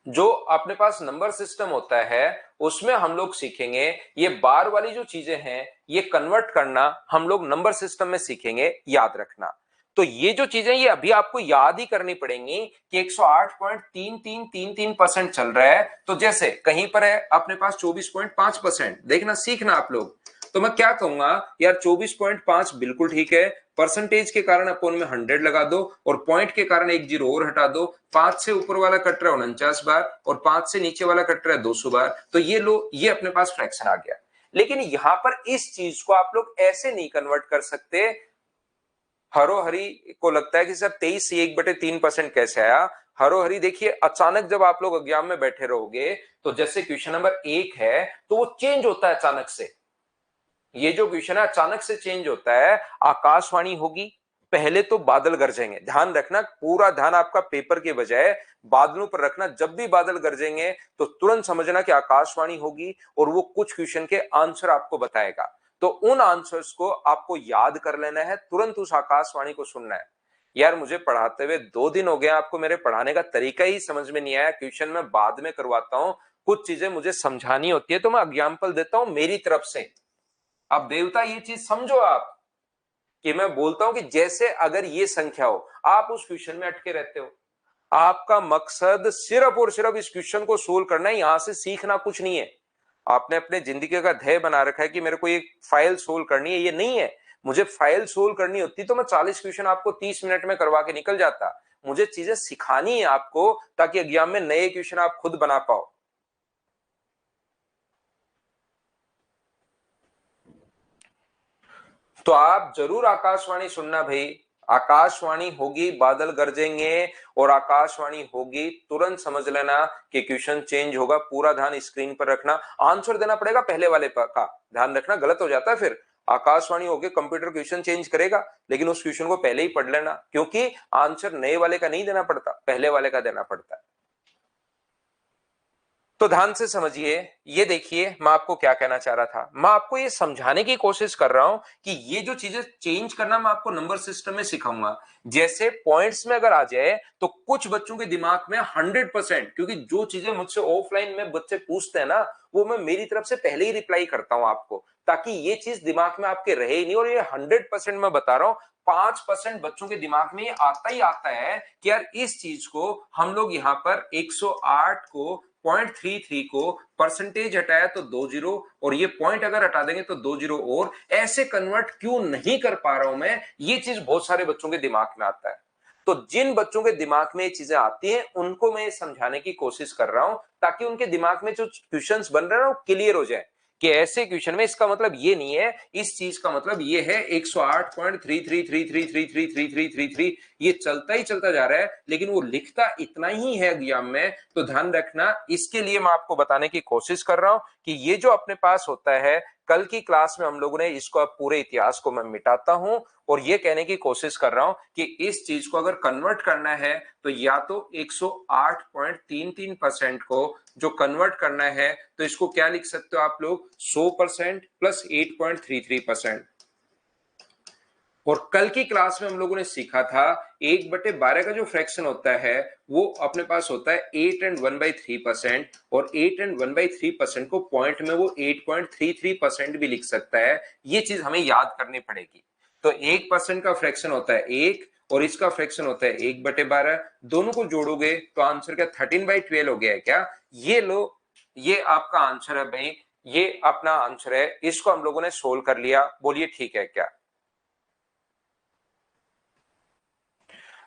जो अपने पास नंबर सिस्टम होता है उसमें हम लोग सीखेंगे ये बार वाली जो चीजें हैं ये कन्वर्ट करना हम लोग नंबर सिस्टम में सीखेंगे, याद रखना। तो ये जो चीजें ये अभी आपको याद ही करनी पड़ेंगी कि 108.3333% चल रहा है, तो जैसे कहीं पर है अपने पास 24.5%, देखना सीखना आप लोग। तो मैं क्या कहूंगा यार 24.5 बिल्कुल ठीक है, परसेंटेज के कारण अपोन में 100 लगा दो, और पॉइंट के कारण एक जीरो और हटा दो, 5 से ऊपर वाला कट रहा है 49 बार और 5 से नीचे वाला कट रहा है 200 बार, तो ये लो ये अपने पास फ्रैक्शन आ गया। लेकिन यहां पर इस चीज को आप लोग ऐसे नहीं कन्वर्ट कर सकते। हरोहरी को लगता है कि सर 23 से 1/3% कैसे आया। हरोहरी देखिए, अचानक जब आप लोग एग्जाम में बैठे रहोगे तो जैसे क्वेश्चन नंबर 1 है तो वो चेंज होता है अचानक से। ये जो क्वेश्चन है अचानक से चेंज होता है। आकाशवाणी होगी, पहले तो बादल गरजेंगे, ध्यान रखना, पूरा ध्यान आपका पेपर के बजाय बादलों पर रखना। जब भी बादल गरजेंगे तो तुरंत समझना कि आकाशवाणी होगी और वो कुछ क्वेश्चन के आंसर आपको बताएगा। तो उन आंसर्स को आपको याद कर लेना है, तुरंत उस आकाशवाणी को सुनना है। यार मुझे पढ़ाते हुए 2 दिन हो गए, आपको मेरे पढ़ाने का तरीका ही समझ में नहीं आया। क्वेश्चन मैं बाद में करवाता हूं, कुछ चीजें मुझे समझानी होती है तो मैं एग्जाम्पल देता हूं मेरी तरफ से। अब देवता ये चीज समझो आप कि मैं बोलता हूं कि जैसे अगर ये संख्या हो, आप उस क्वेश्चन में अटके रहते हो, आपका मकसद सिर्फ और सिर्फ इस क्वेश्चन को सोल्व करना है, यहां से सीखना कुछ नहीं है। आपने अपने जिंदगी का ध्येय बना रखा है कि मेरे को एक फाइल सोल्व करनी है, ये नहीं है। मुझे फाइल सोल्व करनी होती तो मैं 40 क्वेश्चन आपको 30 मिनट में करवा के निकल जाता। मुझे चीजें सिखानी है आपको ताकि एग्जाम में नए क्वेश्चन आप खुद बना पाओ। तो आप जरूर आकाशवाणी सुनना भाई। आकाशवाणी होगी, बादल गरजेंगे और आकाशवाणी होगी, तुरंत समझ लेना कि क्वेश्चन चेंज होगा। पूरा ध्यान स्क्रीन पर रखना, आंसर देना पड़ेगा पहले वाले का, ध्यान रखना, गलत हो जाता है फिर। आकाशवाणी होगी, कंप्यूटर क्वेश्चन चेंज करेगा, लेकिन उस क्वेश्चन को पहले ही पढ़ लेना, क्योंकि आंसर नए वाले का नहीं देना पड़ता, पहले वाले का देना पड़ता है। तो ध्यान से समझिए, ये देखिए मैं आपको क्या कहना चाह रहा था। मैं आपको ये समझाने की कोशिश कर रहा हूं कि ये जो चीजें चेंज करना मैं आपको नंबर सिस्टम में सिखाऊंगा। जैसे पॉइंट्स में अगर आ जाए तो कुछ बच्चों के दिमाग में 100%, क्योंकि जो चीजें मुझसे ऑफलाइन में बच्चे पूछते हैं ना, वो मैं मेरी तरफ से पहले ही रिप्लाई करता हूं आपको, ताकि ये चीज दिमाग में आपके रहे ही नहीं। और ये 100% मैं बता रहा हूं, 5% बच्चों के दिमाग में ये आता ही आता है कि यार इस चीज को हम लोग यहाँ पर 108 को 0.33 को परसेंटेज हटाया तो 2 जीरो, और ये पॉइंट अगर हटा देंगे तो 2 जीरो, और ऐसे कन्वर्ट क्यों नहीं कर पा रहा हूं मैं, ये चीज बहुत सारे बच्चों के दिमाग में आता है। तो जिन बच्चों के दिमाग में ये चीजें आती हैं उनको मैं समझाने की कोशिश कर रहा हूं, ताकि उनके दिमाग में जो क्वेश्चंस बन रहे हैं वो क्लियर हो जाए कि ऐसे क्वेश्चन में इसका मतलब ये नहीं है, इस चीज का मतलब ये है। 108.3333333333 ये चलता ही चलता जा रहा है, लेकिन वो लिखता इतना ही है एग्जाम में। तो ध्यान रखना, इसके लिए मैं आपको बताने की कोशिश कर रहा हूं कि ये जो अपने पास होता है, कल की क्लास में हम लोगों ने इसको, अब पूरे इतिहास को मैं मिटाता हूं और ये कहने की कोशिश कर रहा हूं कि इस चीज को अगर कन्वर्ट करना है तो या तो 108.33% को जो कन्वर्ट करना है, तो इसको क्या लिख सकते हो आप लोग, 100% प्लस 8.33%। और कल की क्लास में हम लोगों ने सीखा था 1/12 का जो फ्रैक्शन होता है वो अपने पास होता है 8 एंड 1/3%, और 8 एंड 1/3% को पॉइंट में वो 8.33% भी लिख सकता है। ये चीज हमें याद करनी पड़ेगी। तो 1% का फ्रैक्शन होता है 1 और इसका फ्रैक्शन होता है 1/12, दोनों को जोड़ोगे तो आंसर क्या 13/12 हो गया है क्या। ये लो, ये आपका आंसर है भाई, ये अपना आंसर है। इसको हम लोगों ने सोल्व कर लिया, बोलिए ठीक है क्या।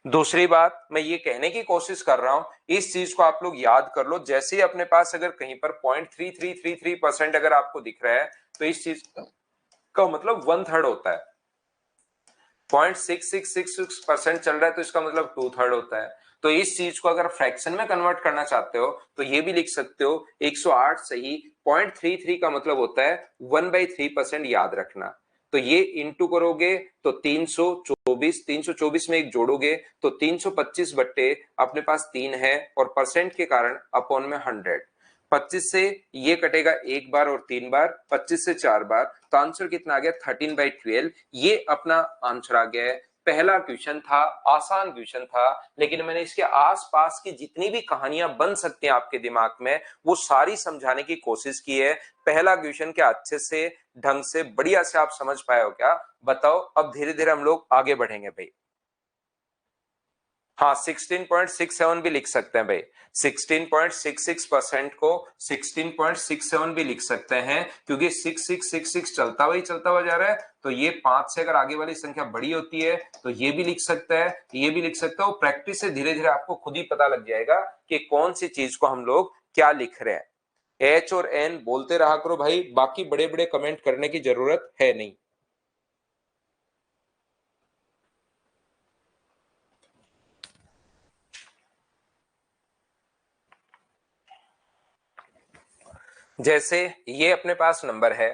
दूसरी बात मैं ये कहने की कोशिश कर रहा हूं, इस चीज को आप लोग याद कर लो। जैसे ही अपने पास अगर कहीं पर 0.3333% अगर आपको दिख रहा है तो इस चीज का मतलब 1/3 होता है। 0.6666% चल रहा है तो इसका मतलब 2/3 होता है। तो इस चीज को अगर फ्रैक्शन में कन्वर्ट करना चाहते हो तो ये भी लिख सकते हो 108 सही, 0.33 का मतलब होता है 1/3%, याद रखना। तो ये इंटू करोगे तो 324, 324 में एक जोड़ोगे तो 325 बट्टे अपने पास 3 है, और परसेंट के कारण अपॉन में 100। 25 से ये कटेगा एक बार और 3 बार, 25 से 4 बार, तो आंसर कितना आ गया 13/12। ये अपना आंसर आ गया है। पहला क्वेश्चन था, आसान क्वेश्चन था, लेकिन मैंने इसके आसपास की जितनी भी कहानियां बन सकती हैं आपके दिमाग में वो सारी समझाने की कोशिश की है। पहला क्वेश्चन क्या अच्छे से, ढंग से, बढ़िया से आप समझ पाए हो क्या, बताओ। अब धीरे धीरे हम लोग आगे बढ़ेंगे भाई। हाँ, 16.67 भी लिख सकते हैं भाई। 16.66% को 16.67 भी लिख सकते हैं, क्योंकि 6666 चलता हुआ जा रहा है। तो ये 5 से अगर आगे वाली संख्या बड़ी होती है तो ये भी लिख सकता है, ये भी लिख सकता है। वो प्रैक्टिस से धीरे धीरे आपको खुद ही पता लग जाएगा कि कौन सी चीज को हम लोग क्या लिख रहे हैं। एच और एन बोलते रहा करो भाई, बाकी बड़े बड़े कमेंट करने की जरूरत है नहीं। जैसे ये अपने पास नंबर है,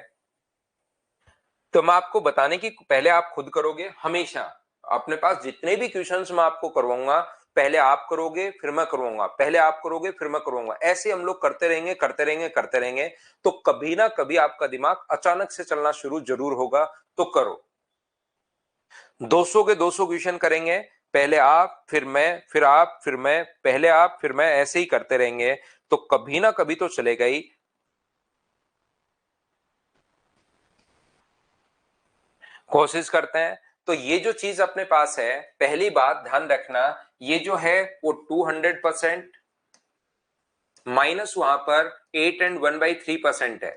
तो मैं आपको बताने की पहले आप खुद करोगे हमेशा। अपने पास जितने भी क्वेश्चंस मैं आपको करवाऊंगा, पहले आप करोगे फिर मैं करवाऊंगा, पहले आप करोगे फिर मैं करवाऊंगा, ऐसे हम लोग करते रहेंगे करते रहेंगे करते रहेंगे। तो कभी ना कभी आपका दिमाग अचानक से चलना शुरू जरूर होगा। तो करो, 200 के 200 क्वेश्चन करेंगे, पहले आप फिर मैं फिर आप फिर मैं, पहले आप फिर मैं, ऐसे ही करते रहेंगे। तो कभी ना कभी तो चलेगा ही। कोशिश करते हैं। तो ये जो चीज अपने पास है, पहली बात ध्यान रखना, ये जो है वो 200% माइनस वहां पर 8 and 1/3% है।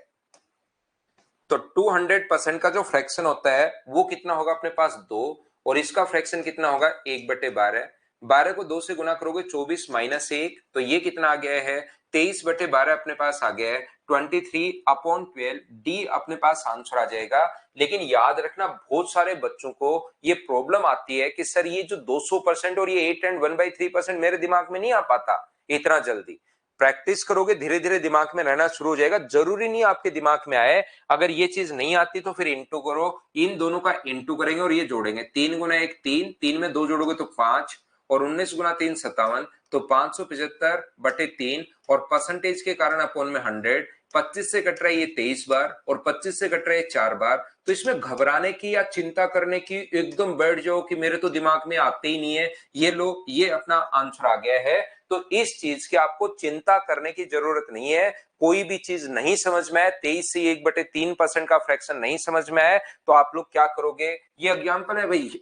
तो 200% का जो फ्रैक्शन होता है वो कितना होगा अपने पास 2, और इसका फ्रैक्शन कितना होगा 1/12। 12 को 2 से गुना करोगे 24 माइनस 1, तो ये कितना आ गया है 23/12 अपने पास आ गया है 23/12। डी अपने पास आंसर आ जाएगा। लेकिन याद रखना, बहुत सारे बच्चों को ये प्रॉब्लम आती है कि सर ये जो 200% और ये 8 and 1/3% मेरे दिमाग में नहीं आ पाता इतना जल्दी। प्रैक्टिस करोगे धीरे धीरे दिमाग में रहना शुरू हो जाएगा, जरूरी नहीं आपके दिमाग में आए। अगर ये चीज नहीं आती तो फिर इंटू करो, इन दोनों का इंटू करेंगे और ये जोड़ेंगे, 3 गुना 1 3, 3 में 2 जोड़ोगे तो 5, और 19 गुना 3 57, तो 575/3, और परसेंटेज के कारण अपोन में 100। 25 से कट रहा है ये 23 बार, और 25 से कट रहा है 4 बार। तो इसमें घबराने की या चिंता करने की एकदम बैठ जाओ कि मेरे तो दिमाग में आते ही नहीं है, ये लो ये अपना आंसर आ गया है। तो इस चीज की आपको चिंता करने की जरूरत नहीं है। कोई भी चीज नहीं समझ में आए, 23 से 1/3% का फ्रैक्शन नहीं समझ में आए, तो आप लोग क्या करोगे, ये एग्जाम्पल है भाई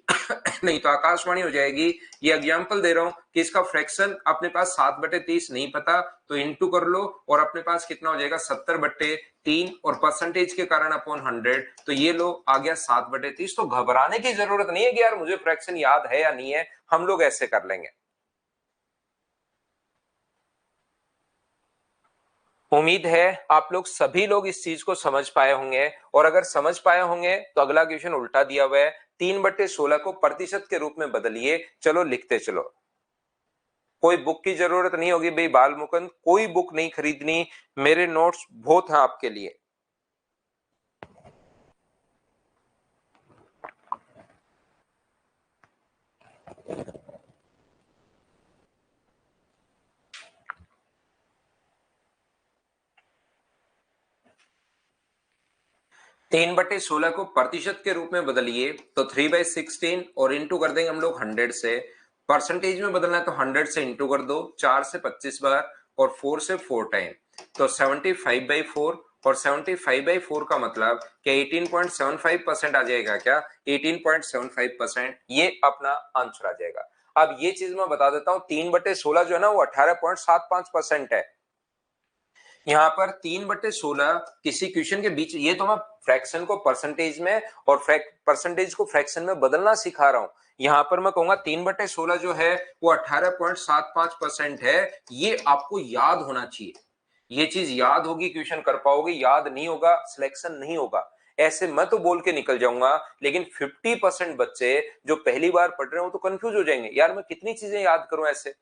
नहीं तो आकाशवाणी हो जाएगी। ये एग्जाम्पल दे रहा हूं कि इसका फ्रैक्शन अपने पास 7/30 नहीं पता, तो इंटू कर लो, और अपने पास कितना हो जाएगा 70/3, और परसेंटेज के कारण अपॉन 100, तो ये लो आ गया 7/30। तो घबराने की जरूरत नहीं है कि यार मुझे फ्रैक्शन याद है या नहीं है, हम लोग ऐसे कर लेंगे। उम्मीद है आप लोग सभी लोग इस चीज को समझ पाए होंगे, और अगर समझ पाए होंगे तो अगला क्वेश्चन उल्टा दिया हुआ है, 3/16 को प्रतिशत के रूप में बदलिए। चलो लिखते चलो। कोई बुक की जरूरत नहीं होगी भाई बाल मुकुंद, कोई बुक नहीं खरीदनी, मेरे नोट्स बहुत हैं आपके लिए। 3/16 को प्रतिशत के रूप में बदलिए, तो 3/16, और इंटू कर देंगे हम लोग 100 से। परसेंटेज में बदलना है तो 100 से इंटू कर दो, 4 से 25 बार, और 4 से 4 टाइम, तो 75/4। और 75/4 का मतलब क्या 18.75% आ जाएगा क्या, 18.75%, ये अपना आंसर आ जाएगा। अब ये चीज मैं बता देता हूं, 3/16 जो है ना वो 18.75% है। यहाँ पर 3/16 किसी क्वेश्चन के बीच, ये तो मैं फ्रैक्शन को परसेंटेज में और परसेंटेज को फ्रैक्शन में बदलना सिखा रहा हूं। यहाँ पर मैं कहूंगा 3/16 जो है वो 18.75% है। ये आपको याद होना चाहिए, ये चीज याद होगी क्वेश्चन कर पाओगे, याद नहीं होगा सिलेक्शन नहीं होगा। ऐसे मैं तो बोल के निकल जाऊंगा, लेकिन 50% बच्चे जो पहली बार पढ़ रहे हो तो कंफ्यूज हो जाएंगे, यार मैं कितनी चीजें याद करूं ऐसे।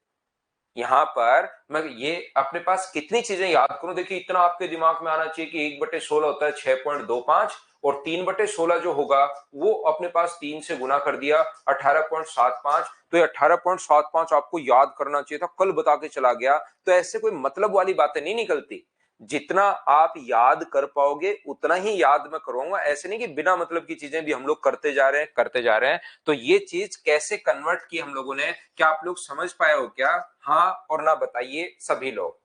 यहाँ पर मैं ये अपने पास कितनी चीजें याद करूं, देखिए इतना आपके दिमाग में आना चाहिए कि 1/16 होता है 6.25, और 3/16 जो होगा वो अपने पास 3 से गुना कर दिया 18.75, तो ये 18.75 आपको याद करना चाहिए था, कल बता के चला गया। तो ऐसे कोई मतलब वाली बातें नहीं निकलती, जितना आप याद कर पाओगे उतना ही याद मैं करूंगा। ऐसे नहीं कि बिना मतलब की चीजें भी हम लोग करते जा रहे हैं करते जा रहे हैं। तो ये चीज कैसे कन्वर्ट की हम लोगों ने, क्या आप लोग समझ पाए हो क्या, हाँ और ना बताइए सभी लोग।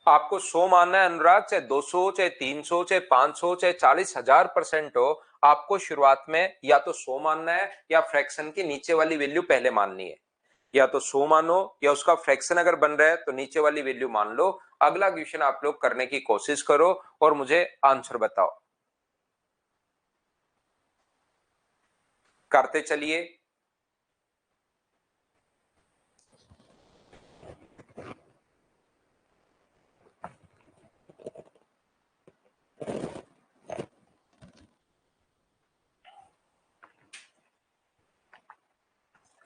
आपको 100 मानना है अनुराग, चाहे 200 चाहे 300 चाहे 500 चाहे 40,000% हो, आपको शुरुआत में या तो 100 मानना है या फ्रैक्शन की नीचे वाली वैल्यू पहले माननी है। या तो 100 मानो, या उसका फ्रैक्शन अगर बन रहा है तो नीचे वाली वैल्यू मान लो। अगला क्वेश्चन आप लोग करने की कोशिश करो और मुझे आंसर बताओ। करते चलिए।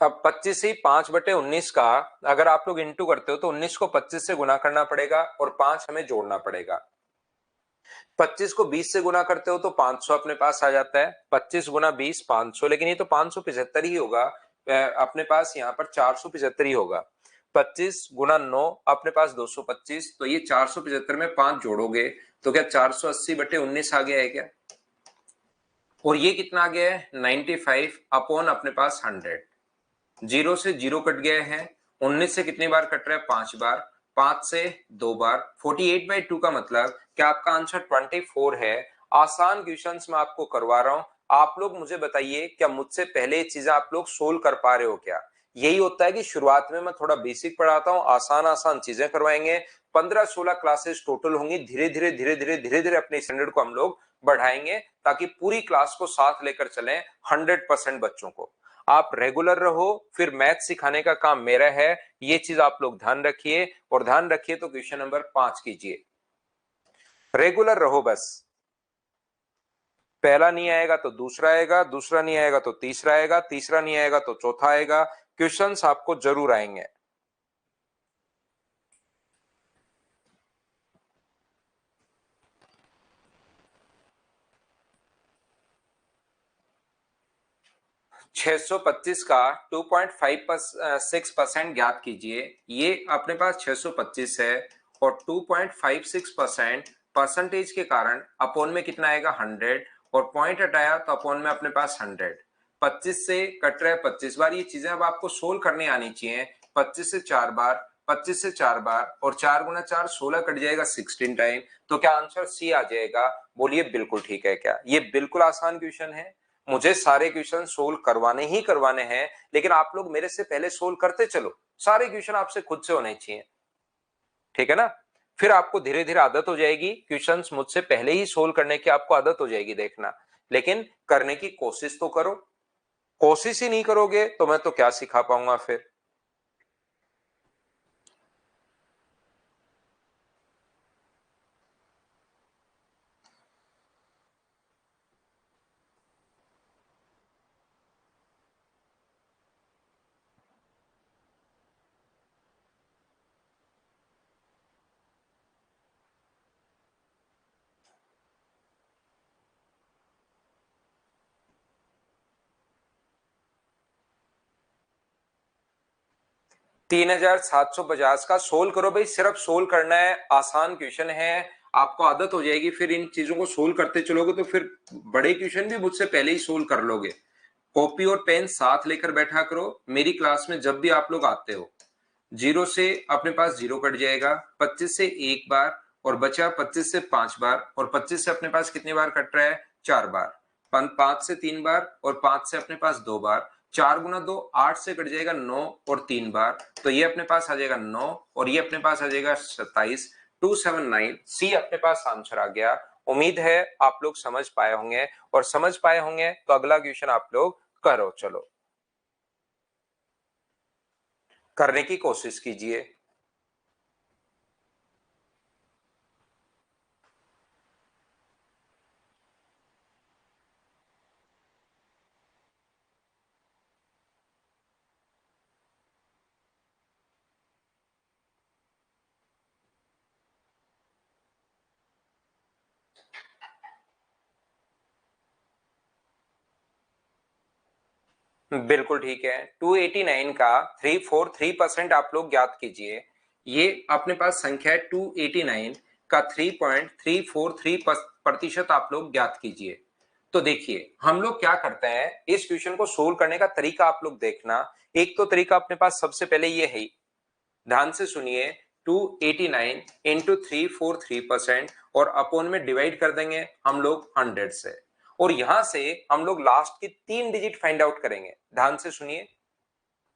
अब 25 ही 5/19 का अगर आप लोग इंटू करते हो तो 19 को 25 से गुना करना पड़ेगा और 5 हमें जोड़ना पड़ेगा। 25 को 20 से गुना करते हो तो 500 अपने पास आ जाता है। 25 गुना 20 500, लेकिन ये तो 575 ही होगा। अपने पास यहाँ पर 475 ही होगा। 25 गुना 9 अपने पास 225, तो ये 475 में 5 जोड़ोगे तो क्या 480/19 आ गया है क्या? और ये कितना आ गया है? 95 अपॉन अपने पास 100। जीरो से जीरो कट गए हैं। 19 से कितनी बार कट रहा है? 5 बार। 5 से 2 बार। 48/2 का मतलब क्या आपका आंसर 24 है। आसान क्वेश्चंस मैं आपको करवा रहा हूं। आप लोग मुझे बताइए, क्या मुझसे पहले ये चीजें आप लोग सोल्व कर पा रहे हो क्या? यही होता है कि शुरुआत में मैं थोड़ा बेसिक पढ़ाता हूं, आसान आसान चीजें करवाएंगे। 15-16 क्लासेस टोटल होंगी। धीरे धीरे धीरे धीरे धीरे धीरे अपने स्टैंडर्ड को हम लोग बढ़ाएंगे ताकि पूरी क्लास को साथ लेकर चलें 100% बच्चों को। आप रेगुलर रहो, फिर मैथ सिखाने का काम मेरा है। ये चीज आप लोग ध्यान रखिए, और ध्यान रखिए तो क्वेश्चन नंबर 5 कीजिए। रेगुलर रहो बस। पहला नहीं आएगा तो दूसरा आएगा, दूसरा नहीं आएगा तो तीसरा आएगा, तीसरा नहीं आएगा तो चौथा आएगा। क्वेश्चंस आपको जरूर आएंगे। छह सौ पच्चीस का 2.56% ज्ञात कीजिए। ये अपने पास 625 है और 2.56% परसेंटेज के कारण अपोन में कितना आएगा? 100, और पॉइंट हटाया तो अपोन में अपने पास 100। 25 से कट रहा है 25 बार। ये चीजें अब आपको सोल्व करने आनी चाहिए। 25 से 4 बार, 25 से 4 बार, और 4 गुना 4 16 कट जाएगा 16 टाइम। तो क्या आंसर सी आ जाएगा? बोलिए बिल्कुल ठीक है क्या? ये बिल्कुल आसान क्वेश्चन है। मुझे सारे क्वेश्चन सोल्व करवाने ही करवाने हैं, लेकिन आप लोग मेरे से पहले सोल्व करते चलो। सारे क्वेश्चन आपसे खुद से होने चाहिए, ठीक है ना? फिर आपको धीरे धीरे आदत हो जाएगी, क्वेश्चंस मुझसे पहले ही सोल्व करने की आपको आदत हो जाएगी, देखना। लेकिन करने की कोशिश तो करो। कोशिश ही नहीं करोगे तो मैं तो क्या सिखा पाऊंगा फिर। तीन 3750 का सोल्व करो भाई, सिर्फ सोल्व करना है। आसान क्वेश्चन है, आपको आदत हो जाएगी। फिर इन चीजों को सोल्व करते चलोगे तो फिर बड़े क्वेश्चन भी मुझसे पहले ही सोल्व कर लोगे। कॉपी और पेन साथ लेकर बैठा करो मेरी क्लास में जब भी आप लोग आते हो। जीरो से अपने पास जीरो कट जाएगा। 25 से एक बार, और बचा 25 से 5 बार, और 25 से अपने पास कितनी बार कट रहा है? 4 बार। 5 से 3 बार, और 5 से अपने पास 2 बार। 4 गुना 2 8 से कट जाएगा 9, और 3 बार। तो ये अपने पास आ जाएगा 9, और ये अपने पास आ जाएगा 27। 279 सी अपने पास आंसर आ गया। उम्मीद है आप लोग समझ पाए होंगे, और समझ पाए होंगे तो अगला क्वेश्चन आप लोग करो। चलो करने की कोशिश कीजिए। बिल्कुल ठीक है। 289 का 343% आप लोग ज्ञात कीजिए। ये अपने पास संख्या है 289 का 3.343% आप लोग ज्ञात कीजिए। तो देखिए हम लोग क्या करते हैं, इस क्वेश्चन को सोल्व करने का तरीका आप लोग देखना। एक तो तरीका अपने पास सबसे पहले ये है, ध्यान से सुनिए। 289 इंटू 343% और अपोन में डिवाइड कर देंगे हम लोग 100 से, और यहां से हम लोग लास्ट की 3 डिजिट फाइंड आउट करेंगे। ध्यान से सुनिए,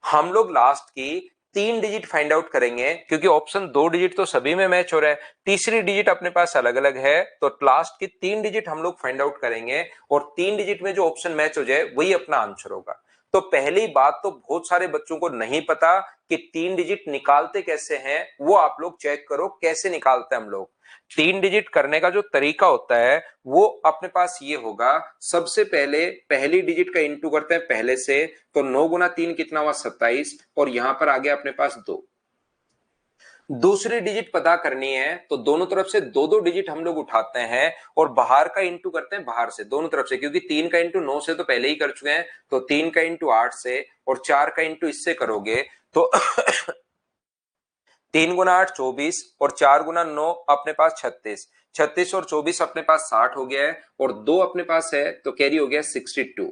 हम लोग लास्ट की 3 डिजिट फाइंड आउट करेंगे, क्योंकि ऑप्शन 2 डिजिट तो सभी में मैच हो रहा है, तीसरी डिजिट अपने पास अलग अलग है, तो लास्ट की 3 डिजिट हम लोग फाइंड आउट करेंगे और 3 डिजिट में जो ऑप्शन मैच हो जाए वही अपना आंसर होगा। तो पहली बात तो बहुत सारे बच्चों को नहीं पता कि 3 डिजिट निकालते कैसे हैं, वो आप लोग चेक करो कैसे निकालते हैं हम लोग। 3 डिजिट करने का जो तरीका होता है वो अपने पास ये होगा, सबसे पहले पहली डिजिट का इंटू करते हैं पहले से, तो 9 गुना 3 कितना हुआ 27, और यहां पर आ गया अपने पास 2। दूसरी डिजिट पता करनी है तो दोनों तरफ से दो दो डिजिट हम लोग उठाते हैं और बाहर का इंटू करते हैं बाहर से दोनों तरफ से, क्योंकि 3 का इंटू 9 से तो पहले ही कर चुके हैं, तो 3 का इंटू 8 से और 4 का इंटू इससे करोगे तो 3 गुना 8 24 और 4 गुना 9 अपने पास 36, 36 और 24 अपने पास 60 हो गया है, और 2 अपने पास है तो कैरी हो गया 62।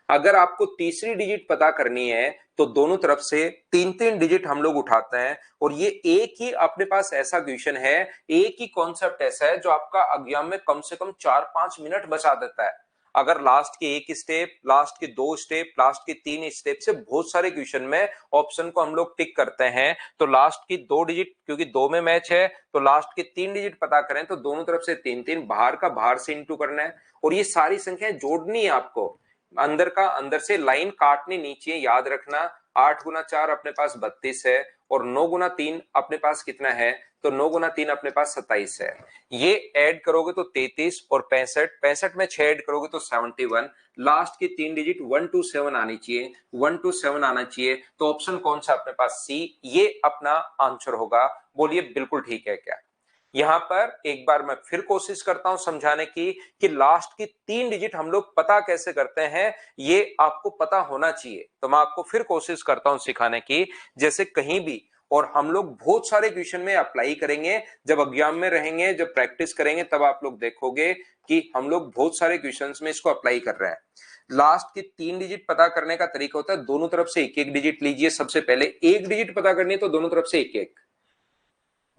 अगर आपको तीसरी डिजिट पता करनी है तो दोनों तरफ से 3-3 डिजिट हम लोग उठाते हैं, और ये एक ही अपने पास ऐसा क्वेश्चन है, एक ही कॉन्सेप्ट ऐसा है जो आपका एग्जाम में कम से कम 4-5 मिनट बचा देता है। अगर लास्ट के एक स्टेप, लास्ट के 2 स्टेप, लास्ट के 3 स्टेप से बहुत सारे क्वेश्चन में ऑप्शन को हम लोग टिक करते हैं, तो लास्ट की 2 डिजिट, क्योंकि 2 में मैच है तो लास्ट के 3 डिजिट पता करें तो दोनों तरफ से 3-3, बाहर का बाहर से इंटू करना है, और ये सारी संख्याएं जोड़नी है आपको, अंदर का अंदर से लाइन काटनी नीचे, याद रखना 8 गुना 4 अपने पास 32 है, और 9 गुना 3 अपने पास कितना है, तो 9 गुना 3 अपने पास 27 है। ये ऐड करोगे तो 33 और 65, 65 में 6 ऐड करोगे तो 71, लास्ट की 3 डिजिट 127 आनी चाहिए, 127 आना चाहिए, तो ऑप्शन कौन सा अपने पास सी, ये अपना आंसर होगा। बोलिए बिल्कुल ठीक है क्या? यहां पर एक बार मैं फिर कोशिश करता हूं समझाने की कि लास्ट की 3 डिजिट हम लोग पता कैसे करते हैं, ये आपको पता होना चाहिए, तो मैं आपको फिर कोशिश करता हूं सिखाने की, जैसे कहीं भी, और हम लोग बहुत सारे क्वेश्चन में अप्लाई करेंगे, जब एग्जाम में रहेंगे, जब प्रैक्टिस करेंगे, तब आप लोग देखोगे कि हम लोग बहुत सारे क्वेश्चंस में इसको अप्लाई कर रहे हैं। लास्ट की 3 डिजिट पता करने का तरीका होता है, दोनों तरफ से एक एक डिजिट लीजिए, सबसे पहले एक डिजिट पता करनी है तो दोनों तरफ से एक एक,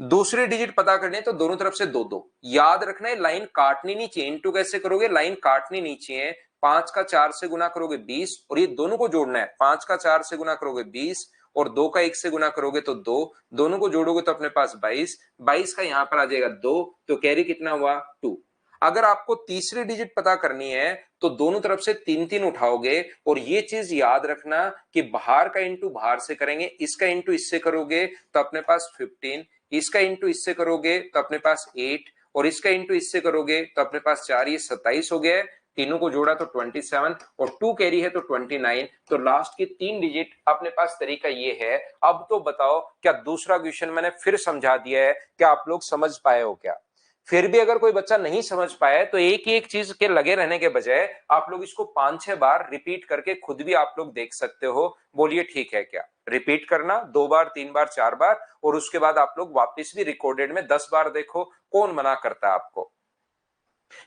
दूसरी डिजिट पता करनी है तो दोनों तरफ से दो दो, याद रखना है लाइन काटनी नहीं चाहिए। इंटू कैसे करोगे, लाइन काटनी नहीं चाहिए, 5 का 4 से गुना करोगे 20, और ये दोनों को जोड़ना है, 5 का 4 से गुना करोगे 20 और 2 का 1 से गुना करोगे तो 2, दोनों को जोड़ोगे तो अपने पास 22, 22 का यहां पर आ जाएगा 2, तो कैरी कितना हुआ 2। अगर आपको तीसरी डिजिट पता करनी है तो दोनों तरफ से 3-3 उठाओगे, और ये चीज याद रखना कि बाहर का इंटू बाहर से करेंगे, इसका इंटू इससे करोगे तो अपने पास 15, इसका इंटू इससे करोगे तो अपने पास 8, और इसका इंटू इससे करोगे तो अपने पास 4, ये 27 हो गया, तीनों को जोड़ा तो 27, और 2 कैरी है तो 29, तो लास्ट की 3 डिजिट अपने पास तरीका ये है। अब तो बताओ क्या दूसरा क्वेश्चन मैंने फिर समझा दिया है, क्या आप लोग समझ पाए हो क्या? फिर भी अगर कोई बच्चा नहीं समझ पाए तो एक ही एक चीज के लगे रहने के बजाय आप लोग इसको 5-6 बार रिपीट करके खुद भी आप लोग देख सकते हो। बोलिए ठीक है क्या? रिपीट करना 2 बार 3 बार 4 बार, और उसके बाद आप लोग वापस भी रिकॉर्डेड में 10 बार देखो, कौन मना करता है आपको।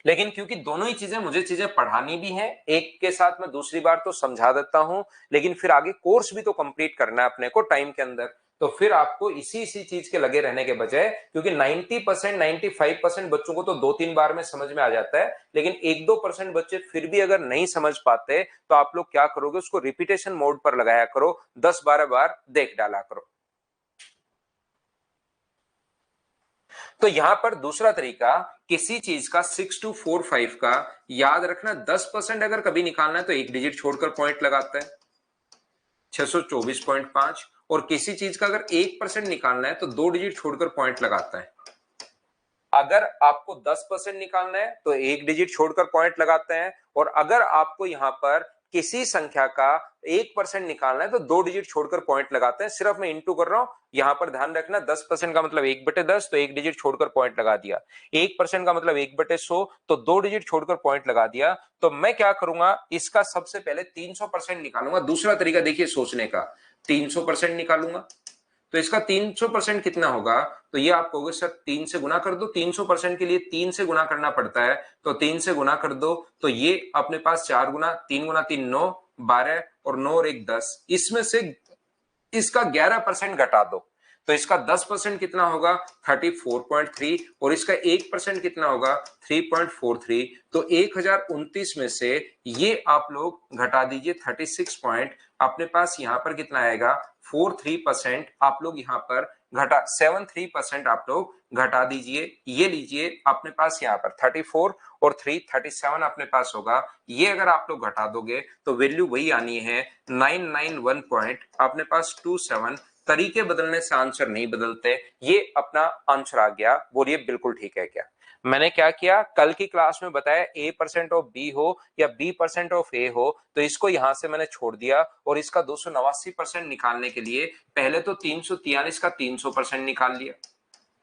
लेकिन क्योंकि दोनों ही चीजें मुझे चीजें पढ़ानी भी है, एक के साथ मैं दूसरी बार तो समझा देता हूं, लेकिन फिर आगे कोर्स भी तो कंप्लीट करना है अपने को टाइम के अंदर, तो फिर आपको इसी इसी चीज के लगे रहने के बजाय, क्योंकि 90% 95% बच्चों को तो 2-3 बार में समझ में आ जाता है, लेकिन 1-2% बच्चे फिर भी अगर नहीं समझ पाते तो आप लोग क्या करोगे, उसको रिपीटेशन मोड पर लगाया करो, 10-12 बार देख डाला करो। तो यहां पर दूसरा तरीका, किसी चीज का 6245 का याद रखना, 10% अगर कभी निकालना है तो एक डिजिट छोड़कर पॉइंट लगाता है 624.5, और किसी चीज का अगर 1% निकालना है तो 2 डिजिट छोड़कर पॉइंट लगाता है। अगर आपको 10% निकालना है तो एक डिजिट छोड़कर पॉइंट लगाते हैं, और अगर आपको यहां पर किसी संख्या का 1% निकालना है तो 2 डिजिट छोड़कर पॉइंट लगाते हैं। सिर्फ मैं इंटू कर रहा हूं, यहां पर ध्यान रखना 10% का मतलब 1/10, तो एक डिजिट छोड़कर पॉइंट लगा दिया, 1% का मतलब 1/100, तो 2 डिजिट छोड़कर पॉइंट लगा दिया। तो मैं क्या करूंगा, इसका सबसे पहले 300% निकालूंगा। दूसरा तरीका देखिए सोचने का, 300% निकालूंगा, तो इसका 300% कितना होगा, तो ये आप कहोगे सर 3 से गुना कर दो, 300% के लिए 3 से गुना करना पड़ता है, तो 3 से गुना कर दो, तो ये अपने पास 4 गुना 3 गुना 3 9, 12 और 9 और 1 10, इसमें से इसका 11% घटा दो, तो इसका 10% कितना होगा 34.3, और इसका 1% कितना होगा 3.43, तो 1029 में से ये आप लोग घटा दीजिए 36 अपने पास यहाँ पर कितना आएगा 43% आप लोग यहाँ पर घटा 73% आप लोग घटा दीजिए। ये लीजिए अपने पास यहाँ पर 34 और 3 37 अपने पास होगा। ये अगर आप लोग घटा दोगे तो वैल्यू वही आनी है 991 पॉइंट अपने पास 27। तरीके बदलने से आंसर नहीं बदलते। ये अपना आंसर आ गया। बोलिए बिल्कुल ठीक है क्या? मैंने क्या किया, कल की क्लास में बताया a% ऑफ b हो या b% ऑफ a हो तो इसको यहां से मैंने छोड़ दिया और इसका 289% निकालने के लिए पहले तो 343 का 300% निकाल लिया।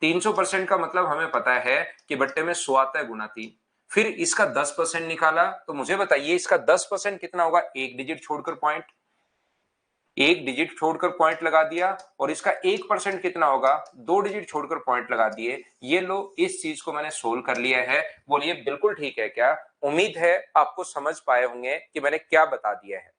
300% का मतलब हमें पता है कि बट्टे में 100 आता है गुना 3। फिर इसका 10% निकाला तो मुझे बताइए इसका 10% कितना होगा, एक डिजिट छोड़कर पॉइंट, एक डिजिट छोड़कर पॉइंट लगा दिया। और इसका 1% कितना होगा, 2 डिजिट छोड़कर पॉइंट लगा दिए। ये लो, इस चीज को मैंने सोल्व कर लिया है। बोलिए बिल्कुल ठीक है क्या? उम्मीद है आपको समझ पाए होंगे कि मैंने क्या बता दिया है।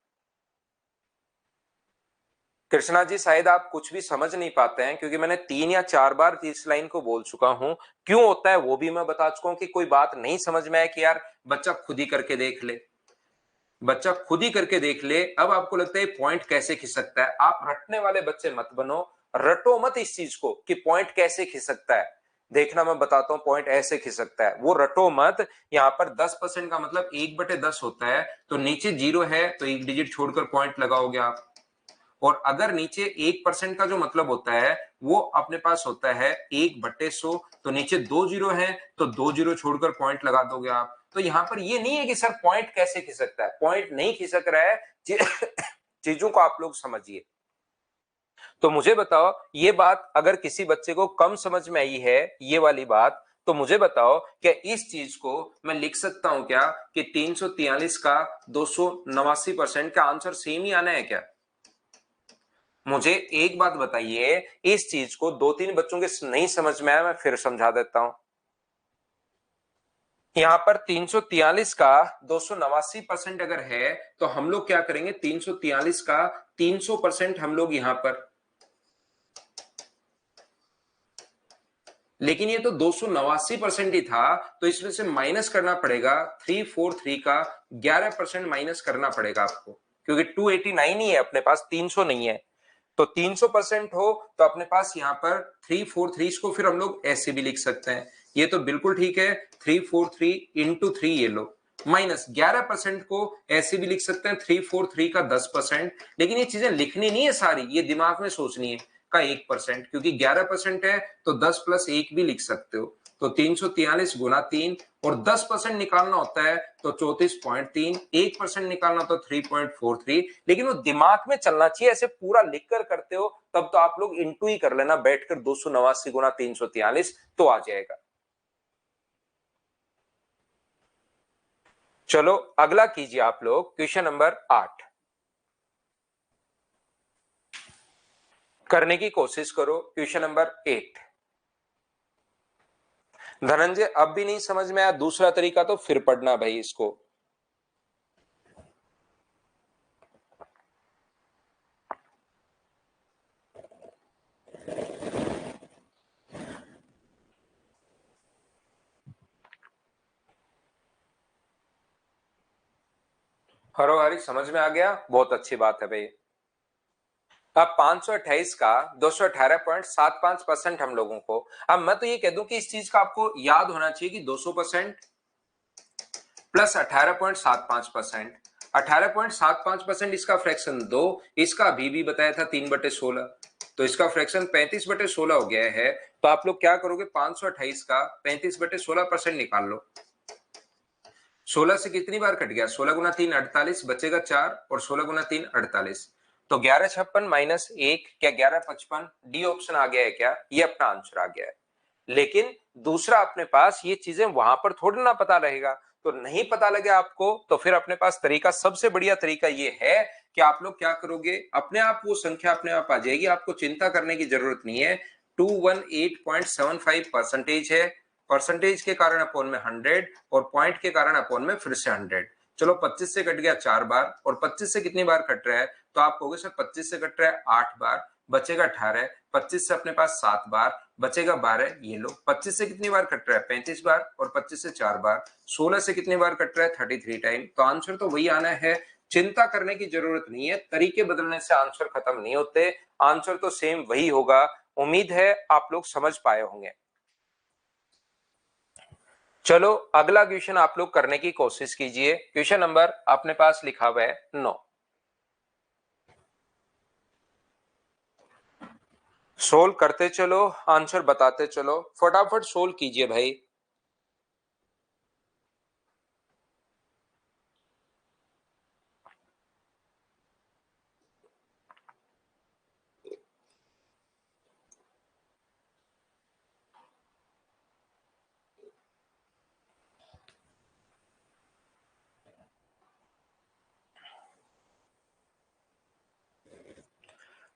कृष्णा जी शायद आप कुछ भी समझ नहीं पाते हैं क्योंकि मैंने 3 या 4 बार इस लाइन को बोल चुका हूं। क्यों होता है वो भी मैं बता चुका हूं कि कोई बात नहीं समझ में आए कि यार बच्चा खुद ही करके देख ले, बच्चा खुद ही करके देख ले। अब आपको लगता है पॉइंट कैसे खिसकता है, आप रटने वाले बच्चे मत बनो, रटो मत इस चीज को कि पॉइंट कैसे खिसकता है। देखना मैं बताता हूं पॉइंट ऐसे खिसकता है, वो रटो मत। यहाँ पर 10% का मतलब 1/10 होता है, तो नीचे 0 है तो एक डिजिट छोड़कर पॉइंट लगाओगे आप। और अगर नीचे 1% का जो मतलब होता है वो अपने पास होता है 1/100, तो नीचे 2 जीरो है तो 2 जीरो छोड़कर पॉइंट लगा दोगे आप। तो यहां पर ये नहीं है कि सर पॉइंट कैसे खिसकता है, पॉइंट नहीं खिसक रहा है। चीजों को आप लोग समझिए। तो मुझे बताओ ये बात अगर किसी बच्चे को कम समझ में आई है ये वाली बात, तो मुझे बताओ क्या इस चीज को मैं लिख सकता हूं क्या कि 343 का 289% का आंसर सेम ही आना है क्या? मुझे एक बात बताइए, इस चीज को 2-3 बच्चों के नहीं समझ में आया, मैं फिर समझा देता हूं। यहां पर 343 का 289% अगर है तो हम लोग क्या करेंगे, 343 का 300% हम लोग यहां पर, लेकिन ये तो 289% ही था तो इसमें से माइनस करना पड़ेगा 343 का 11% माइनस करना पड़ेगा आपको, क्योंकि 289 ही है अपने पास, 300 नहीं है। तो 300% हो तो अपने पास यहाँ पर 343 को फिर हम लोग ऐसे भी लिख सकते हैं। ये तो बिल्कुल ठीक है, 343 इंटू 3 ये लो, माइनस 11% को ऐसे भी लिख सकते हैं 343 का 10%। लेकिन ये चीजें लिखनी नहीं है सारी, ये दिमाग में सोचनी है का 1%, क्योंकि 11% है तो 10 प्लस 1 भी लिख सकते हो। तो 343 गुना 3 और 10% निकालना होता है तो 34.3, 1% निकालना तो 3.43। लेकिन वो दिमाग में चलना चाहिए, ऐसे पूरा लिख कर करते हो तब तो आप लोग इंटू ही कर लेना बैठकर, 289 गुना 343 तो आ जाएगा। चलो अगला कीजिए आप लोग, क्वेश्चन नंबर 8 करने की कोशिश करो। क्वेश्चन नंबर 8 धनंजय अब भी नहीं समझ में आया, दूसरा तरीका तो फिर पढ़ना भाई इसको। हरो हरी समझ में आ गया, बहुत अच्छी बात है भाई। अब 528 का 218.75% हम लोगों को, अब मैं तो ये कह दूं कि इस चीज का आपको याद होना चाहिए कि 200% प्लस 18.75%, 18.75% इसका फ्रैक्शन 2, इसका अभी भी बताया था 3/16, तो इसका फ्रैक्शन 35/16 हो गया है। तो आप लोग क्या करोगे, 528 का 35/16% निकाल लो। 16 से कितनी बार कट गया, 16 गुना 3 48, बचेगा 4 और 16 गुना 3 48, तो 1156 माइनस 1 क्या 1155, डी ऑप्शन आ गया है क्या? ये अपना आंसर आ गया है। लेकिन दूसरा अपने पास ये चीजें वहां पर थोड़ी ना पता रहेगा, तो नहीं पता लगे आपको तो फिर अपने पास तरीका, सबसे बढ़िया तरीका ये है कि आप लोग क्या करोगे, अपने आप वो संख्या अपने आप आ जाएगी, आपको चिंता करने की जरूरत नहीं है। 218.75% है, परसेंटेज के कारण अपॉन में 100 और पॉइंट के कारण अपॉन में फिर से 100। चलो 25 से कट गया 4 बार, और 25 से कितनी बार कट रहा है, तो आप कहोगे सर 25 से कट रहा है 8 बार, बचेगा 18, 25 से अपने पास 7 बार, बचेगा 12, ये लो 25 से कितनी बार कट रहा है 35 बार, और 25 से 4 बार, 16 से कितनी बार कट रहा है 33 टाइम, तो आंसर तो वही आना है चिंता करने की जरूरत नहीं है, तरीके बदलने से आंसर खत्म नहीं होते, आंसर तो सेम वही होगा। उम्मीद है आप लोग समझ पाए होंगे। चलो अगला क्वेश्चन आप लोग करने की कोशिश कीजिए। क्वेश्चन नंबर अपने पास लिखा हुआ है 9। सोल्व करते चलो, आंसर बताते चलो, फटाफट सोल्व कीजिए भाई।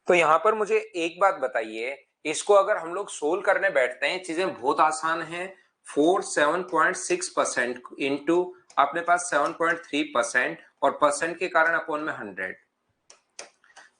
तो यहां पर मुझे एक बात बताइए, इसको अगर हम लोग सोल्व करने बैठते हैं, चीजें बहुत आसान है। 47.6% इंटू अपने पास 7.3% और परसेंट के कारण अपॉन में 100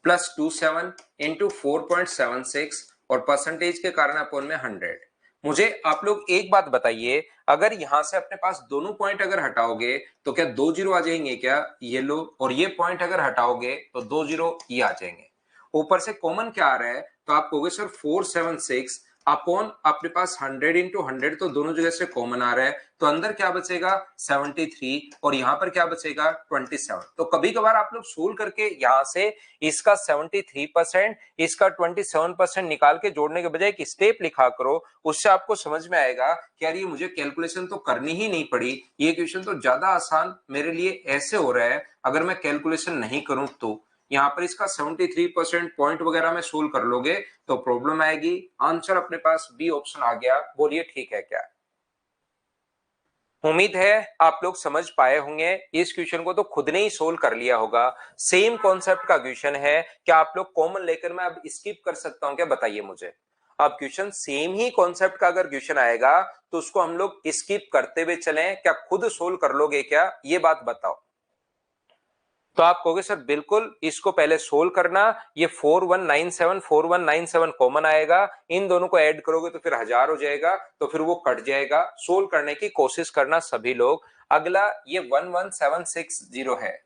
प्लस 27 इंटू 4.76 और परसेंटेज के कारण अपॉन में 100। मुझे आप लोग एक बात बताइए, अगर यहां से अपने पास दोनों पॉइंट अगर हटाओगे तो क्या 2 जीरो आ जाएंगे क्या? ये लो, और ये पॉइंट अगर हटाओगे तो 2 जीरो ये आ जाएंगे। ऊपर से कॉमन क्या आ रहा है? तो आप कहोगे सर 476 अपॉन अपने पास 100 इंटू 100, तो दोनों जगह से कॉमन आ रहा है, तो अंदर क्या बचेगा 73 और यहां पर क्या बचेगा 27। तो कभी कभार आप लोग सोल्व करके यहां से इसका 73%, इसका 27% निकाल के जोड़ने के बजाय एक स्टेप लिखा करो, उससे आपको समझ में आएगा कि यार ये मुझे कैलकुलेशन तो करनी ही नहीं पड़ी, ये क्वेश्चन तो ज्यादा आसान मेरे लिए ऐसे हो रहा है अगर मैं कैलकुलेशन नहीं करूं तो। यहां पर इसका 73% पॉइंट वगैरह में सोल्व कर लोगे तो प्रॉब्लम आएगी। आंसर अपने पास बी ऑप्शन आ गया, बोलिए ठीक है क्या? उम्मीद है आप लोग समझ पाए होंगे। इस क्वेश्चन को तो खुद ने ही सोल्व कर लिया होगा, सेम कॉन्सेप्ट का क्वेश्चन है। क्या आप लोग कॉमन लेकर मैं अब स्किप कर सकता हूं क्या? बताइए मुझे। अब क्वेश्चन सेम ही कॉन्सेप्ट का अगर क्वेश्चन आएगा तो उसको हम लोग स्किप करते हुए चलें, क्या खुद सोल्व कर लोगे क्या? ये बात बताओ। तो आप कहोगे सर बिल्कुल, इसको पहले सोल्व करना, ये 4197 कॉमन आएगा, इन दोनों को ऐड करोगे तो फिर 1000 हो जाएगा, तो फिर वो कट जाएगा। सोल्व करने की कोशिश करना सभी लोग। अगला ये 11760 है,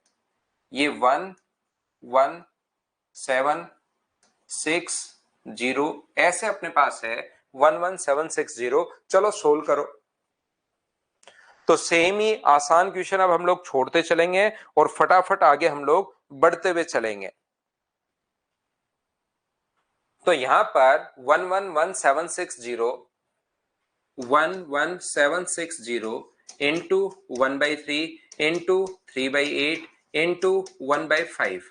ये 11760 ऐसे अपने पास है 11760। चलो सोल्व करो। तो सेम ही आसान क्वेश्चन अब हम लोग छोड़ते चलेंगे और फटाफट आगे हम लोग बढ़ते हुए चलेंगे। तो यहां पर 11760 इंटू 1/3 इंटू 3/8 इंटू 1/5।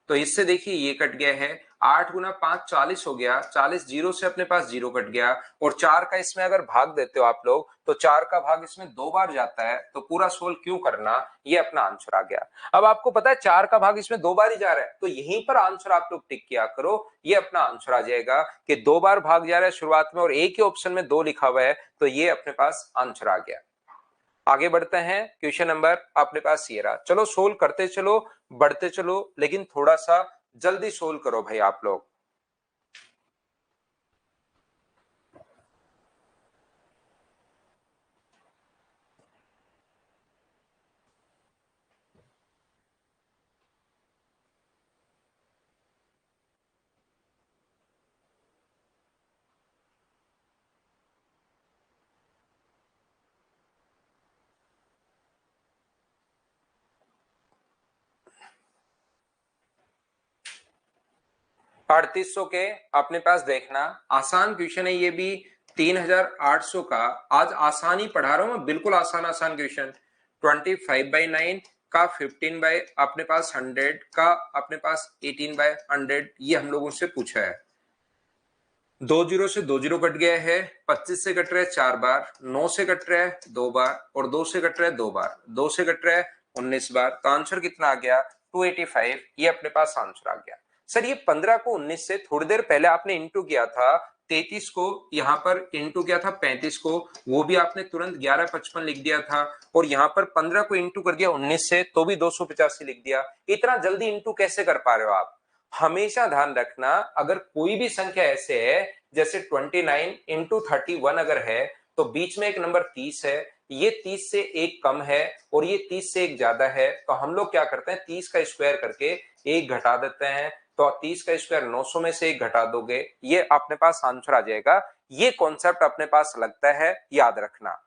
तो इससे देखिए ये कट गया है, 8 गुना 5 40 हो गया, 40 जीरो से अपने पास जीरो कट गया, और 4 का इसमें अगर भाग देते हो आप लोग तो 4 का भाग इसमें 2 बार जाता है, तो पूरा सोल्व क्यों करना, ये अपना आंसर आ गया। अब आपको पता है 4 का भाग इसमें 2 बार ही जा रहा है, तो यहीं पर आंसर आप लोग टिक किया करो, ये अपना आंसर आ जाएगा कि 2 बार भाग जा रहा है शुरुआत में और एक ही ऑप्शन में 2 लिखा हुआ है, तो ये अपने पास आंसर आ गया। आगे बढ़ते हैं, क्वेश्चन नंबर अपने पास ये रहा। चलो सोल्व करते चलो, बढ़ते चलो, लेकिन थोड़ा सा जल्दी सोल्व करो भाई आप लोग। 3800 के अपने पास देखना, आसान क्वेश्चन है ये भी, 3800 का। आज आसान ही पढ़ा रहा हूं मैं, बिल्कुल आसान आसान क्वेश्चन। 25/9 का 15 अपने पास 100 का अपने पास 18/100, ये हम लोगों से पूछा है। 2 जीरो से 2 जीरो कट गया है, 25 से कट रहा है 4 बार, 9 से कट रहा है 2 बार, और 2 से कट रहा है 2 बार, 2 से कट रहा है 19 बार। तो आंसर कितना आ गया 285, ये अपने पास आंसर आ गया। सर ये 15 को 19 से थोड़ी देर पहले आपने इंटू किया था, 33 को यहां पर इंटू किया था 35 को, वो भी आपने तुरंत 1155 लिख दिया था, और यहां पर 15 को इंटू कर दिया 19 से तो भी 285 लिख दिया। इतना जल्दी इंटू कैसे कर पा रहे हो आप? हमेशा ध्यान रखना, अगर कोई भी संख्या ऐसे है जैसे 29 इंटू 31 अगर है, तो बीच में एक नंबर 30 है, ये 30 से 1 कम है और ये 30 से 1 ज्यादा है, तो हम लोग क्या करते हैं 30 का स्क्वायर करके 1 घटा देते हैं। तो 30 का स्क्वायर 900 में से 1 घटा दोगे, ये अपने पास आंसर आ जाएगा। ये कॉन्सेप्ट अपने पास लगता है, याद रखना।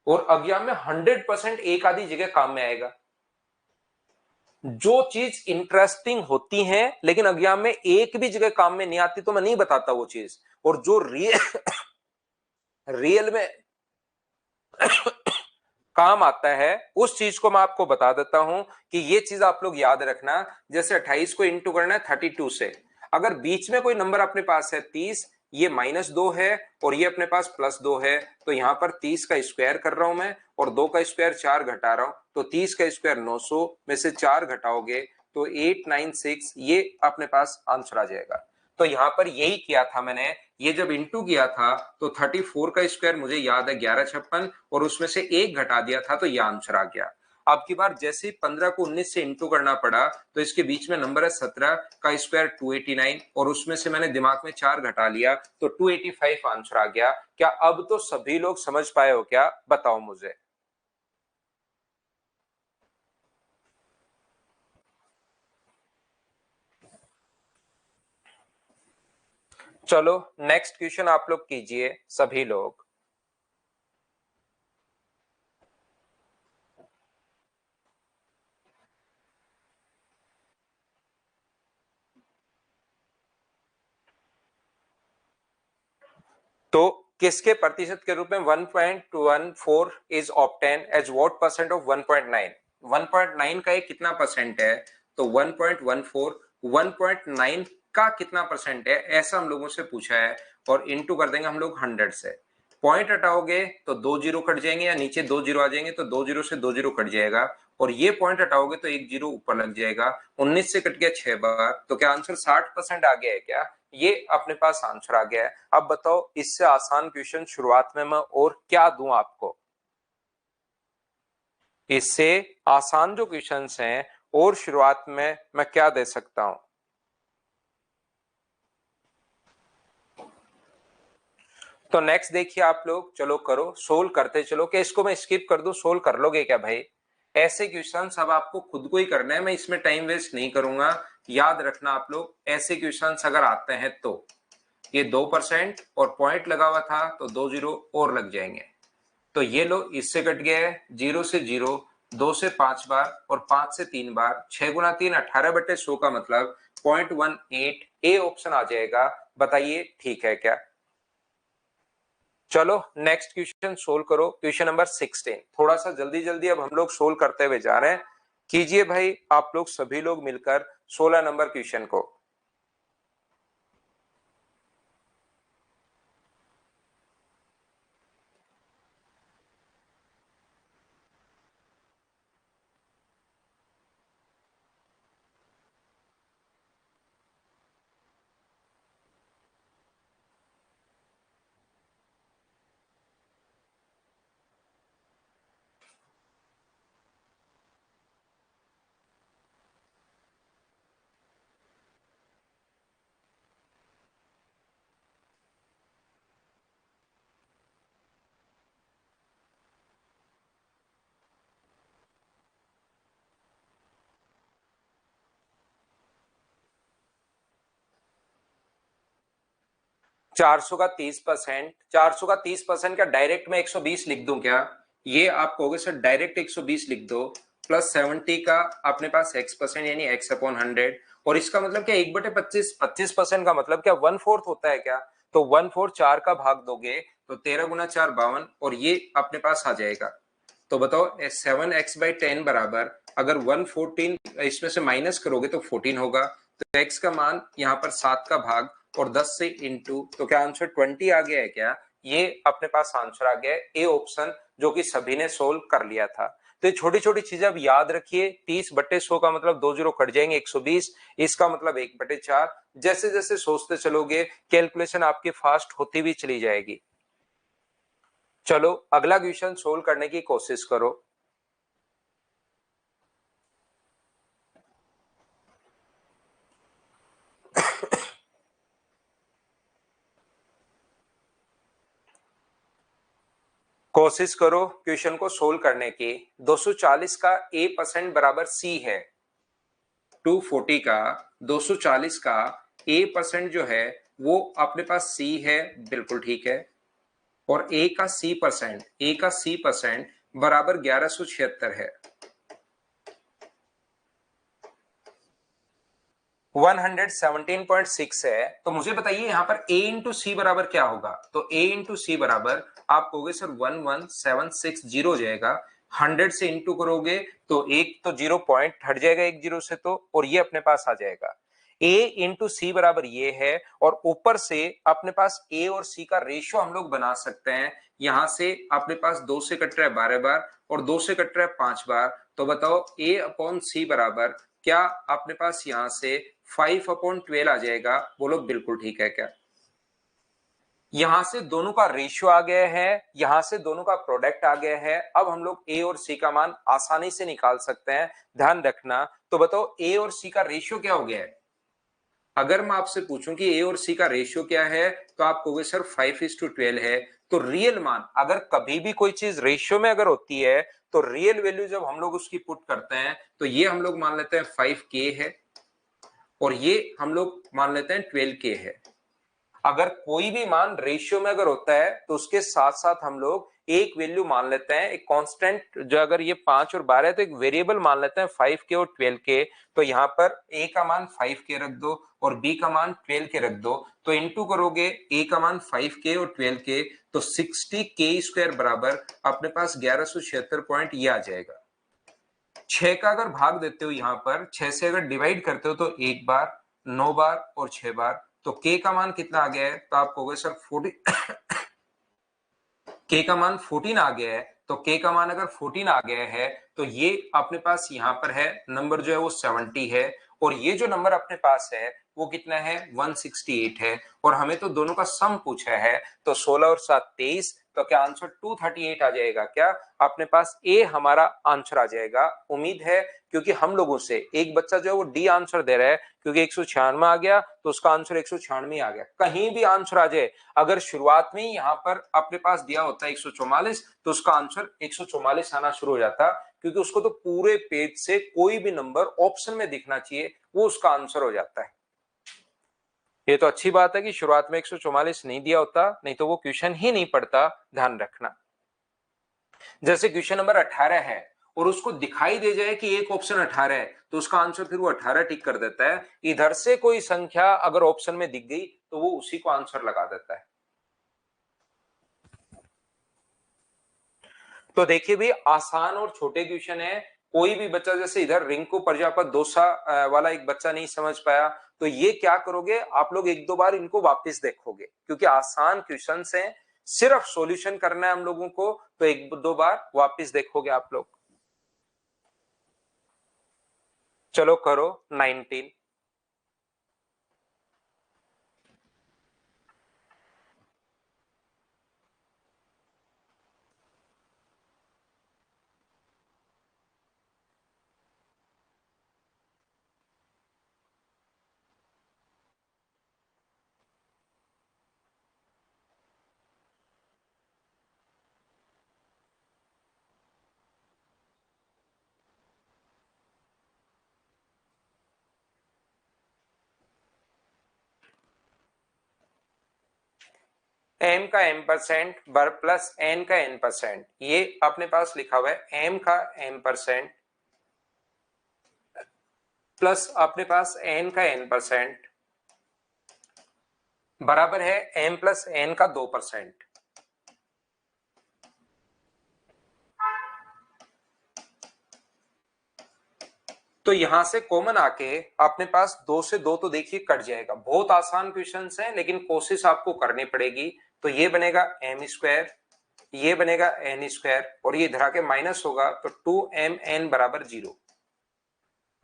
और एग्जाम में 100% एक आधी जगह काम में आएगा। जो चीज इंटरेस्टिंग होती है लेकिन एग्जाम में एक भी जगह काम में नहीं आती तो मैं नहीं बताता वो चीज। और जो रियल में काम आता है उस चीज को मैं आपको बता देता हूं कि ये चीज आप लोग याद रखना। जैसे 28 को इंटू करना है 32 से, अगर बीच में कोई नंबर अपने पास है 30, ये -2 है और ये अपने पास +2 है, तो यहां पर 30 का स्क्वायर कर रहा हूं मैं और 2 का स्क्वायर 4 घटा रहा हूं, तो 30 का स्क्वायर 900 में से 4 घटाओगे तो 896, ये अपने पास आंसर आ जाएगा। तो यहां पर यही किया था मैंने। ये जब इंटू किया था तो 34 का स्क्वायर मुझे याद है 1156 और उसमें से 1 घटा दिया था तो ये आंसर आ गया। अब की बार जैसे ही 15 को 19 से इंटू करना पड़ा तो इसके बीच में नंबर है 17 का स्क्वायर 289 और उसमें से मैंने दिमाग में 4 घटा लिया तो 285 आंसर आ गया। क्या अब तो सभी लोग समझ पाए हो क्या, बताओ मुझे। चलो नेक्स्ट क्वेश्चन आप लोग कीजिए सभी लोग। तो किसके प्रतिशत के रूप में 1.14 is obtain as what percent of 1.9? 1.9 का ये कितना परसेंट है? तो 1.14 1.9 का कितना परसेंट है ऐसा हम लोगों से पूछा है और इनटू कर देंगे हम लोग 100 से। पॉइंट हटाओगे तो 2 जीरो कट जाएंगे या नीचे 2 जीरो आ जाएंगे तो 2 जीरो से 2 जीरो कट जाएगा और ये पॉइंट हटाओगे तो 1 जीरो ऊपर लग जाएगा। 19 से कट गया 6 बार, तो क्या आंसर 60% आ गया है क्या? ये अपने पास आंसर आ गया है। अब बताओ इससे आसान क्वेश्चन शुरुआत में मैं और क्या दूं आपको? इससे आसान जो क्वेश्चंस हैं और शुरुआत में मैं क्या दे सकता हूं? तो नेक्स्ट देखिए आप लोग, चलो करो सोल्व करते चलो। क्या इसको मैं स्किप कर दूं? सोल्व कर लोगे क्या भाई? ऐसे क्वेश्चन अब आपको खुद को ही करना है, मैं इसमें टाइम वेस्ट नहीं करूंगा। याद रखना आप लोग, ऐसे क्वेश्चन अगर आते हैं तो ये 2% और पॉइंट लगा हुआ था तो 2 जीरो और लग जाएंगे। तो ये लो इससे कट गया है 0 से 0, 2 से 5 बार और 5 से 3 बार, 6 गुना 3 18/100 का मतलब 0.18। ए ऑप्शन आ जाएगा। बताइए ठीक है क्या? चलो नेक्स्ट क्वेश्चन सोल्व करो। क्वेश्चन नंबर 16, थोड़ा सा जल्दी जल्दी अब हम लोग सोल्व करते हुए जा रहे हैं। कीजिए भाई आप लोग सभी लोग मिलकर 16 नंबर क्वेश्चन को। 400 का 30%, 400 का 30% का डायरेक्ट में 120 लिख दूं क्या? ये आप कहोगे सर डायरेक्ट 120 लिख दो, प्लस 70 का अपने पास x% यानी x/100, और इसका मतलब क्या 1/25, 25% का मतलब क्या 1/4 होता है क्या? तो 1/4 4 का भाग दोगे तो 13 गुना 4 52 और ये अपने पास आ जाएगा। तो बताओ 7x/10 बराबर, अगर 114 इसमें से माइनस करोगे तो 14 होगा। तो x का मान यहाँ पर 7 का भाग और 10 से इंटू, तो क्या आंसर 20 आ गया है क्या? ये अपने पास आंसर आ गया है ए ऑप्शन, जो कि सभी ने सोल्व कर लिया था। तो ये छोटी छोटी चीजें अब याद रखिए। 30/100 का मतलब 2 जीरो कट जाएंगे 120, इसका मतलब 1/4। जैसे जैसे सोचते चलोगे कैलकुलेशन आपकी फास्ट होती भी चली जाएगी। चलो अगला क्वेश्चन सोल्व करने की कोशिश करो। कोशिश करो क्वेश्चन को सोल्व करने की। 240 का a% बराबर c है, 240 का 240 का a% जो है वो अपने पास c है, बिल्कुल ठीक है। और a का c परसेंट बराबर 1176 है। 117.6 है। तो मुझे बताइए यहाँ पर a इंटू सी बराबर क्या होगा? तो a इंटू सी बराबर आप कहोगे सर 11760 हो जाएगा। 100 से इंटू करोगे तो एक तो 0 पॉइंट हट जाएगा एक जीरो से, तो और ये अपने पास आ जाएगा। a इंटू सी बराबर ये है, और ऊपर से अपने पास a और c का रेशियो हम लोग बना सकते हैं। यहां से अपने पास 2 से कट रहा है 12 बार और 2 से कट रहा है 5 बार। तो बताओ a अपॉन सी बराबर क्या अपने पास यहां से 5/12 आ जाएगा? बोलो बिल्कुल ठीक है क्या? यहां से दोनों का रेशियो आ गया है, यहां से दोनों का प्रोडक्ट आ गया है। अब हम लोग ए और सी का मान आसानी से निकाल सकते हैं, ध्यान रखना। तो बताओ ए और सी का रेशियो क्या हो गया है? अगर मैं आपसे पूछूं कि ए और सी का रेशियो क्या है, तो आप कहोगे सर 5:12 है। तो रियल मान, अगर कभी भी कोई चीज रेशियो में अगर होती है तो रियल वैल्यू जब हम लोग उसकी पुट करते हैं तो ये हम लोग मान लेते हैं 5k है, और ये हम लोग मान लेते हैं 12k है। अगर कोई भी मान रेशियो में अगर होता है तो उसके साथ साथ हम लोग एक वैल्यू मान लेते हैं, एक कांस्टेंट। जो अगर ये 5 और 12 है तो एक वेरिएबल मान लेते हैं 5k और 12k। तो यहाँ पर a का मान 5k रख दो और b का मान 12k रख दो। तो इंटू करोगे a का मान 5k और 12k, तो 60k² बराबर अपने पास 1176 पॉइंट ये आ जाएगा। 6 का अगर भाग देते हो, यहां पर 6 से अगर डिवाइड करते हो तो 1 बार, 9 बार और 6 बार। तो k का मान कितना आ गया है? तो आप कहोगे सर 40 k का मान 14 आ गया है। तो k का मान अगर 14 आ गया है तो ये अपने पास यहां पर है नंबर जो है वो 70 है, और ये जो नंबर अपने पास है वो कितना है? 168 है। और हमें तो दोनों का सम पूछा है, तो 16 और 7 23। तो क्या आंसर 238 आ जाएगा क्या? अपने पास ए हमारा आंसर आ जाएगा। उम्मीद है, क्योंकि हम लोगों से एक बच्चा जो है वो डी आंसर दे रहा है, क्योंकि 196 आ गया तो उसका आंसर 196 आ गया। कहीं भी आंसर आ जाए, अगर शुरुआत में ही यहाँ पर अपने पास दिया होता है 144, तो उसका आंसर 144 आना शुरू हो जाता, क्योंकि उसको तो पूरे पेज से कोई भी नंबर ऑप्शन में दिखना चाहिए, वो उसका आंसर हो जाता है। ये तो अच्छी बात है कि शुरुआत में 144 नहीं दिया होता, नहीं तो वो क्वेश्चन ही नहीं पढ़ता, ध्यान रखना। जैसे क्वेश्चन नंबर 18 है और उसको दिखाई दे जाए कि एक ऑप्शन 18 है, तो उसका आंसर फिर वो 18 टिक कर देता है। इधर से कोई संख्या अगर ऑप्शन में दिख गई तो वो उसी को आंसर लगा देता है। तो देखिए भी आसान और छोटे क्वेश्चन है। कोई भी बच्चा, जैसे इधर रिंकू प्रजापत दोसा वाला एक बच्चा नहीं समझ पाया, तो ये क्या करोगे आप लोग, एक दो बार इनको वापस देखोगे, क्योंकि आसान क्वेश्चन हैं, सिर्फ सॉल्यूशन करना है हम लोगों को। तो एक दो बार वापस देखोगे आप लोग। चलो करो 19। m का m% बर प्लस n का n%, ये अपने पास लिखा हुआ है m का m% प्लस अपने पास n का n% बराबर है m प्लस n का 2%। तो यहां से कॉमन आके अपने पास 2 से 2 तो देखिए कट जाएगा। बहुत आसान क्वेश्चंस हैं, लेकिन कोशिश आपको करनी पड़ेगी। तो ये बनेगा m², ये बनेगा n², और ये इधर आके माइनस होगा तो 2mn बराबर 0।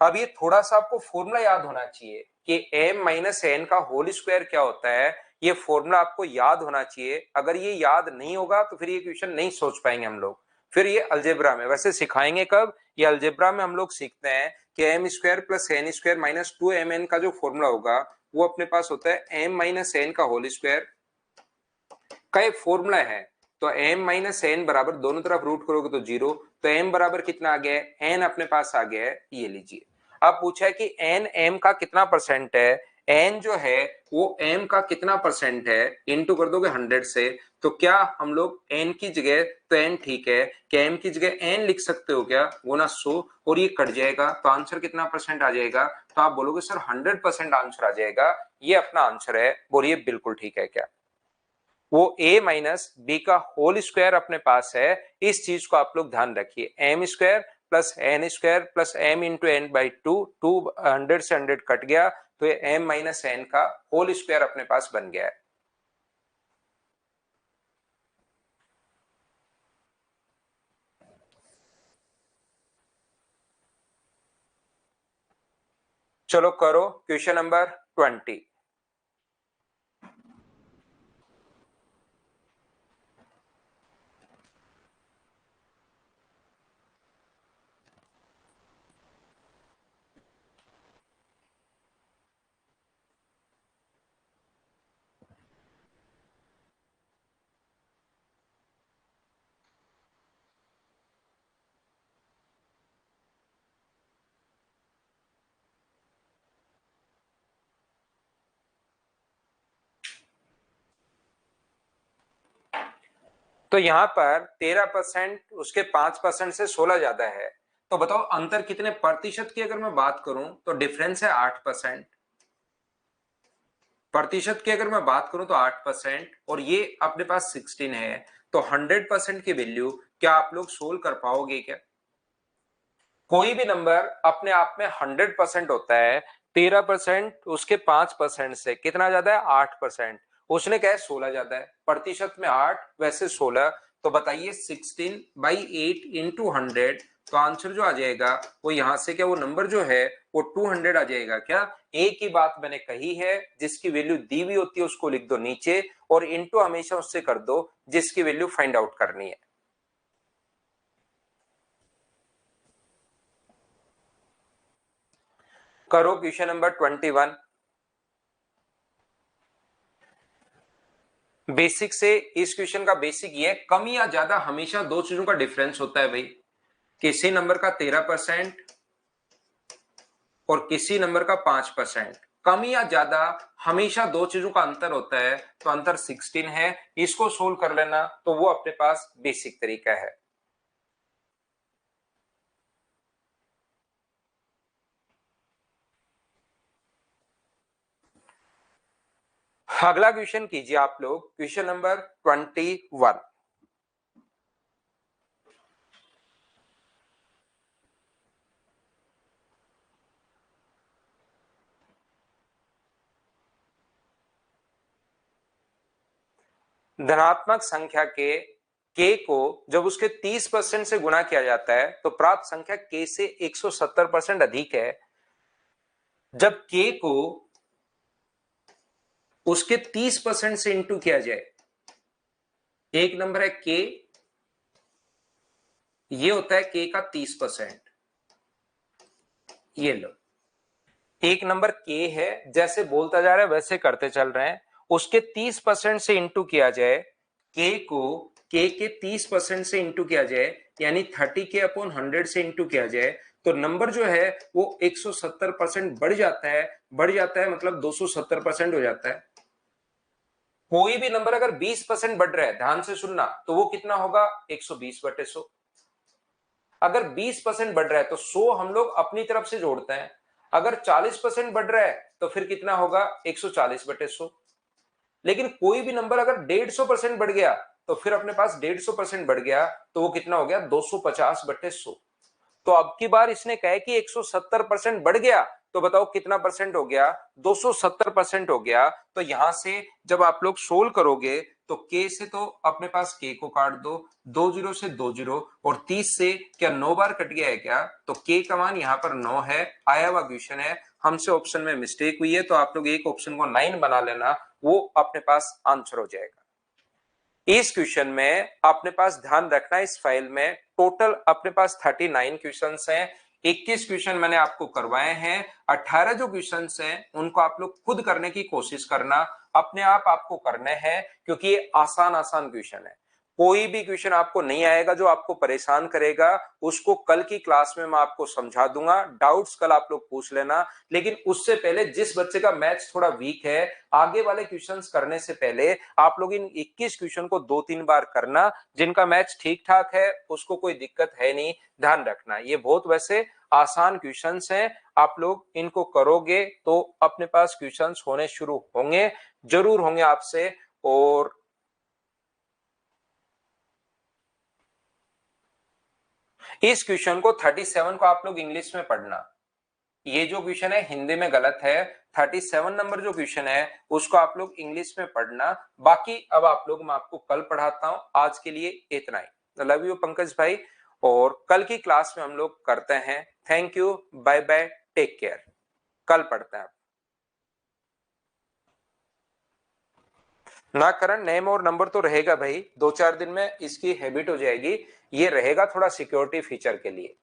अब ये थोड़ा सा आपको फॉर्मूला याद होना चाहिए कि m माइनस एन का होल स्क्वायर क्या होता है। ये फॉर्मूला आपको याद होना चाहिए। अगर ये याद नहीं होगा तो फिर ये क्वेश्चन नहीं सोच पाएंगे हम लोग। फिर ये अलजेब्रा में वैसे सिखाएंगे कब? ये अलजेब्रा में हम लोग सीखते हैं कि m² plus n² minus 2mn का जो फॉर्मूला होगा वो अपने पास होता है m माइनस एन का होल स्क्वायर का एक फॉर्मूला है तो m माइनस एन बराबर दोनों तरफ रूट करोगे तो 0, तो m बराबर कितना आ गया है, n अपने पास आ गया है, ये लीजिए। अब पूछा है कि n m का कितना परसेंट है, n जो है वो m का कितना परसेंट है, इनटू कर दोगे 100 से, तो क्या हम लोग n की जगह, तो n ठीक है, क्या m की जगह n लिख सकते हो क्या, वो ना 100, और ये कट जाएगा तो आंसर कितना परसेंट आ जाएगा, तो आप बोलोगे सर 100% आंसर आ जाएगा, ये अपना आंसर है। बोलिए बिल्कुल ठीक है क्या, वो a माइनस बी का होल स्क्वायर अपने पास है, इस चीज को आप लोग ध्यान रखिए, M square plus N square plus M into N by two, 100 से 100 कट गया, तो ये m माइनस एन का होल स्क्वायर अपने पास बन गया है। चलो करो क्वेश्चन नंबर 20। तो यहां पर 13% उसके 5% से 16 ज्यादा है, तो बताओ अंतर कितने प्रतिशत की अगर मैं बात करूं तो डिफरेंस है 8%, प्रतिशत की अगर मैं बात करूं तो 8%, और ये अपने पास 16 है, तो 100% की वैल्यू क्या आप लोग सोल्व कर पाओगे क्या, कोई भी नंबर अपने आप में 100% होता है, 13% उसके 5% से कितना ज्यादा है, 8%, उसने कहा है 16 ज्यादा है, प्रतिशत में 8 वैसे 16, तो बताइए 16/8 इंटू 100, तो आंसर जो आ जाएगा वो यहां से क्या, वो नंबर जो है वो 200 आ जाएगा क्या। एक ही बात मैंने कही है, जिसकी वैल्यू दी हुई होती है उसको लिख दो नीचे, और इंटू हमेशा उससे कर दो जिसकी वैल्यू फाइंड आउट करनी है। करो क्वेश्चन नंबर 21। बेसिक से इस क्वेश्चन का बेसिक ये है, कम या ज्यादा हमेशा दो चीजों का डिफरेंस होता है भाई, किसी नंबर का 13% और किसी नंबर का 5%, कम या ज्यादा हमेशा दो चीजों का अंतर होता है, तो अंतर 16 है, इसको सोल्व कर लेना, तो वो अपने पास बेसिक तरीका है। अगला क्वेश्चन कीजिए आप लोग, क्वेश्चन नंबर 21। धनात्मक संख्या के को जब उसके 30% से गुणा किया जाता है तो प्राप्त संख्या के से 170% अधिक है, जब के को उसके 30% से इंटू किया जाए, एक नंबर है के, ये होता है के का 30%, ये लो एक नंबर के है, जैसे बोलता जा रहा है वैसे करते चल रहे हैं, उसके 30% से इंटू किया जाए, के को के 30% से इंटू किया जाए, यानी 30 के/100 से इंटू किया जाए, तो नंबर जो है वो 170% बढ़ जाता है, बढ़ जाता है मतलब 270% हो जाता है। कोई भी नंबर अगर 20% बढ़ रहा है, ध्यान से सुनना, तो वो कितना होगा, 120/100। अगर 20% बढ़ रहा है तो 100 हम लोग अपनी तरफ से जोड़ते हैं, अगर 40% बढ़ रहा है तो फिर कितना होगा, 140/100। लेकिन कोई भी नंबर अगर 150% बढ़ गया तो फिर अपने पास 150% बढ़ गया, तो वो कितना हो गया, 250/100। तो अब की बार इसने कहा कि 170% बढ़ गया, तो बताओ कितना परसेंट हो गया, 270% हो गया। तो यहां से जब आप लोग सोल्व करोगे तो के से तो अपने पास के को काट दो, 2 जीरो से 2 जीरो, और 30 से क्या 9 बार कट गया है क्या, तो के का मान यहाँ पर 9 है, आया हुआ क्वेश्चन है, हमसे ऑप्शन में मिस्टेक हुई है, तो आप लोग एक ऑप्शन को 9 बना लेना, वो अपने पास आंसर हो जाएगा। इस क्वेश्चन में अपने पास ध्यान रखना, इस फाइल में टोटल अपने पास 39 क्वेश्चंस हैं, 21 क्वेश्चन मैंने आपको करवाए हैं, 18 जो क्वेश्चंस हैं उनको आप लोग खुद करने की कोशिश करना, अपने आप आपको करने हैं, क्योंकि ये आसान आसान क्वेश्चन है। कोई भी क्वेश्चन आपको नहीं आएगा जो आपको परेशान करेगा, उसको कल की क्लास में मैं आपको समझा दूंगा। डाउट्स कल आप लोग पूछ लेना, लेकिन उससे पहले जिस बच्चे का मैथ्स थोड़ा वीक है, आगे वाले क्वेश्चंस करने से पहले आप लोग इन 21 क्वेश्चन को 2-3 बार करना। जिनका मैथ्स ठीक ठाक है उसको कोई दिक्कत है नहीं, ध्यान रखना। ये बहुत वैसे आसान क्वेश्चंस हैं, आप लोग इनको करोगे तो अपने पास क्वेश्चंस होने शुरू होंगे, जरूर होंगे आपसे। और इस क्वेश्चन को 37 को आप लोग इंग्लिश में पढ़ना। ये जो क्वेश्चन है हिंदी में गलत है, 37 नंबर जो क्वेश्चन है उसको आप लोग इंग्लिश में पढ़ना। बाकी अब आप लोग मैं आपको कल पढ़ाता हूं, आज के लिए इतना ही। लव यू पंकज भाई, और कल की क्लास में हम लोग करते हैं। Thank you, bye bye, take care, कल पढ़ते हैं। ना करण, नेम और नंबर तो रहेगा भाई, 2-4 दिन में इसकी हैबिट हो जाएगी, ये रहेगा थोड़ा सिक्योरिटी फीचर के लिए।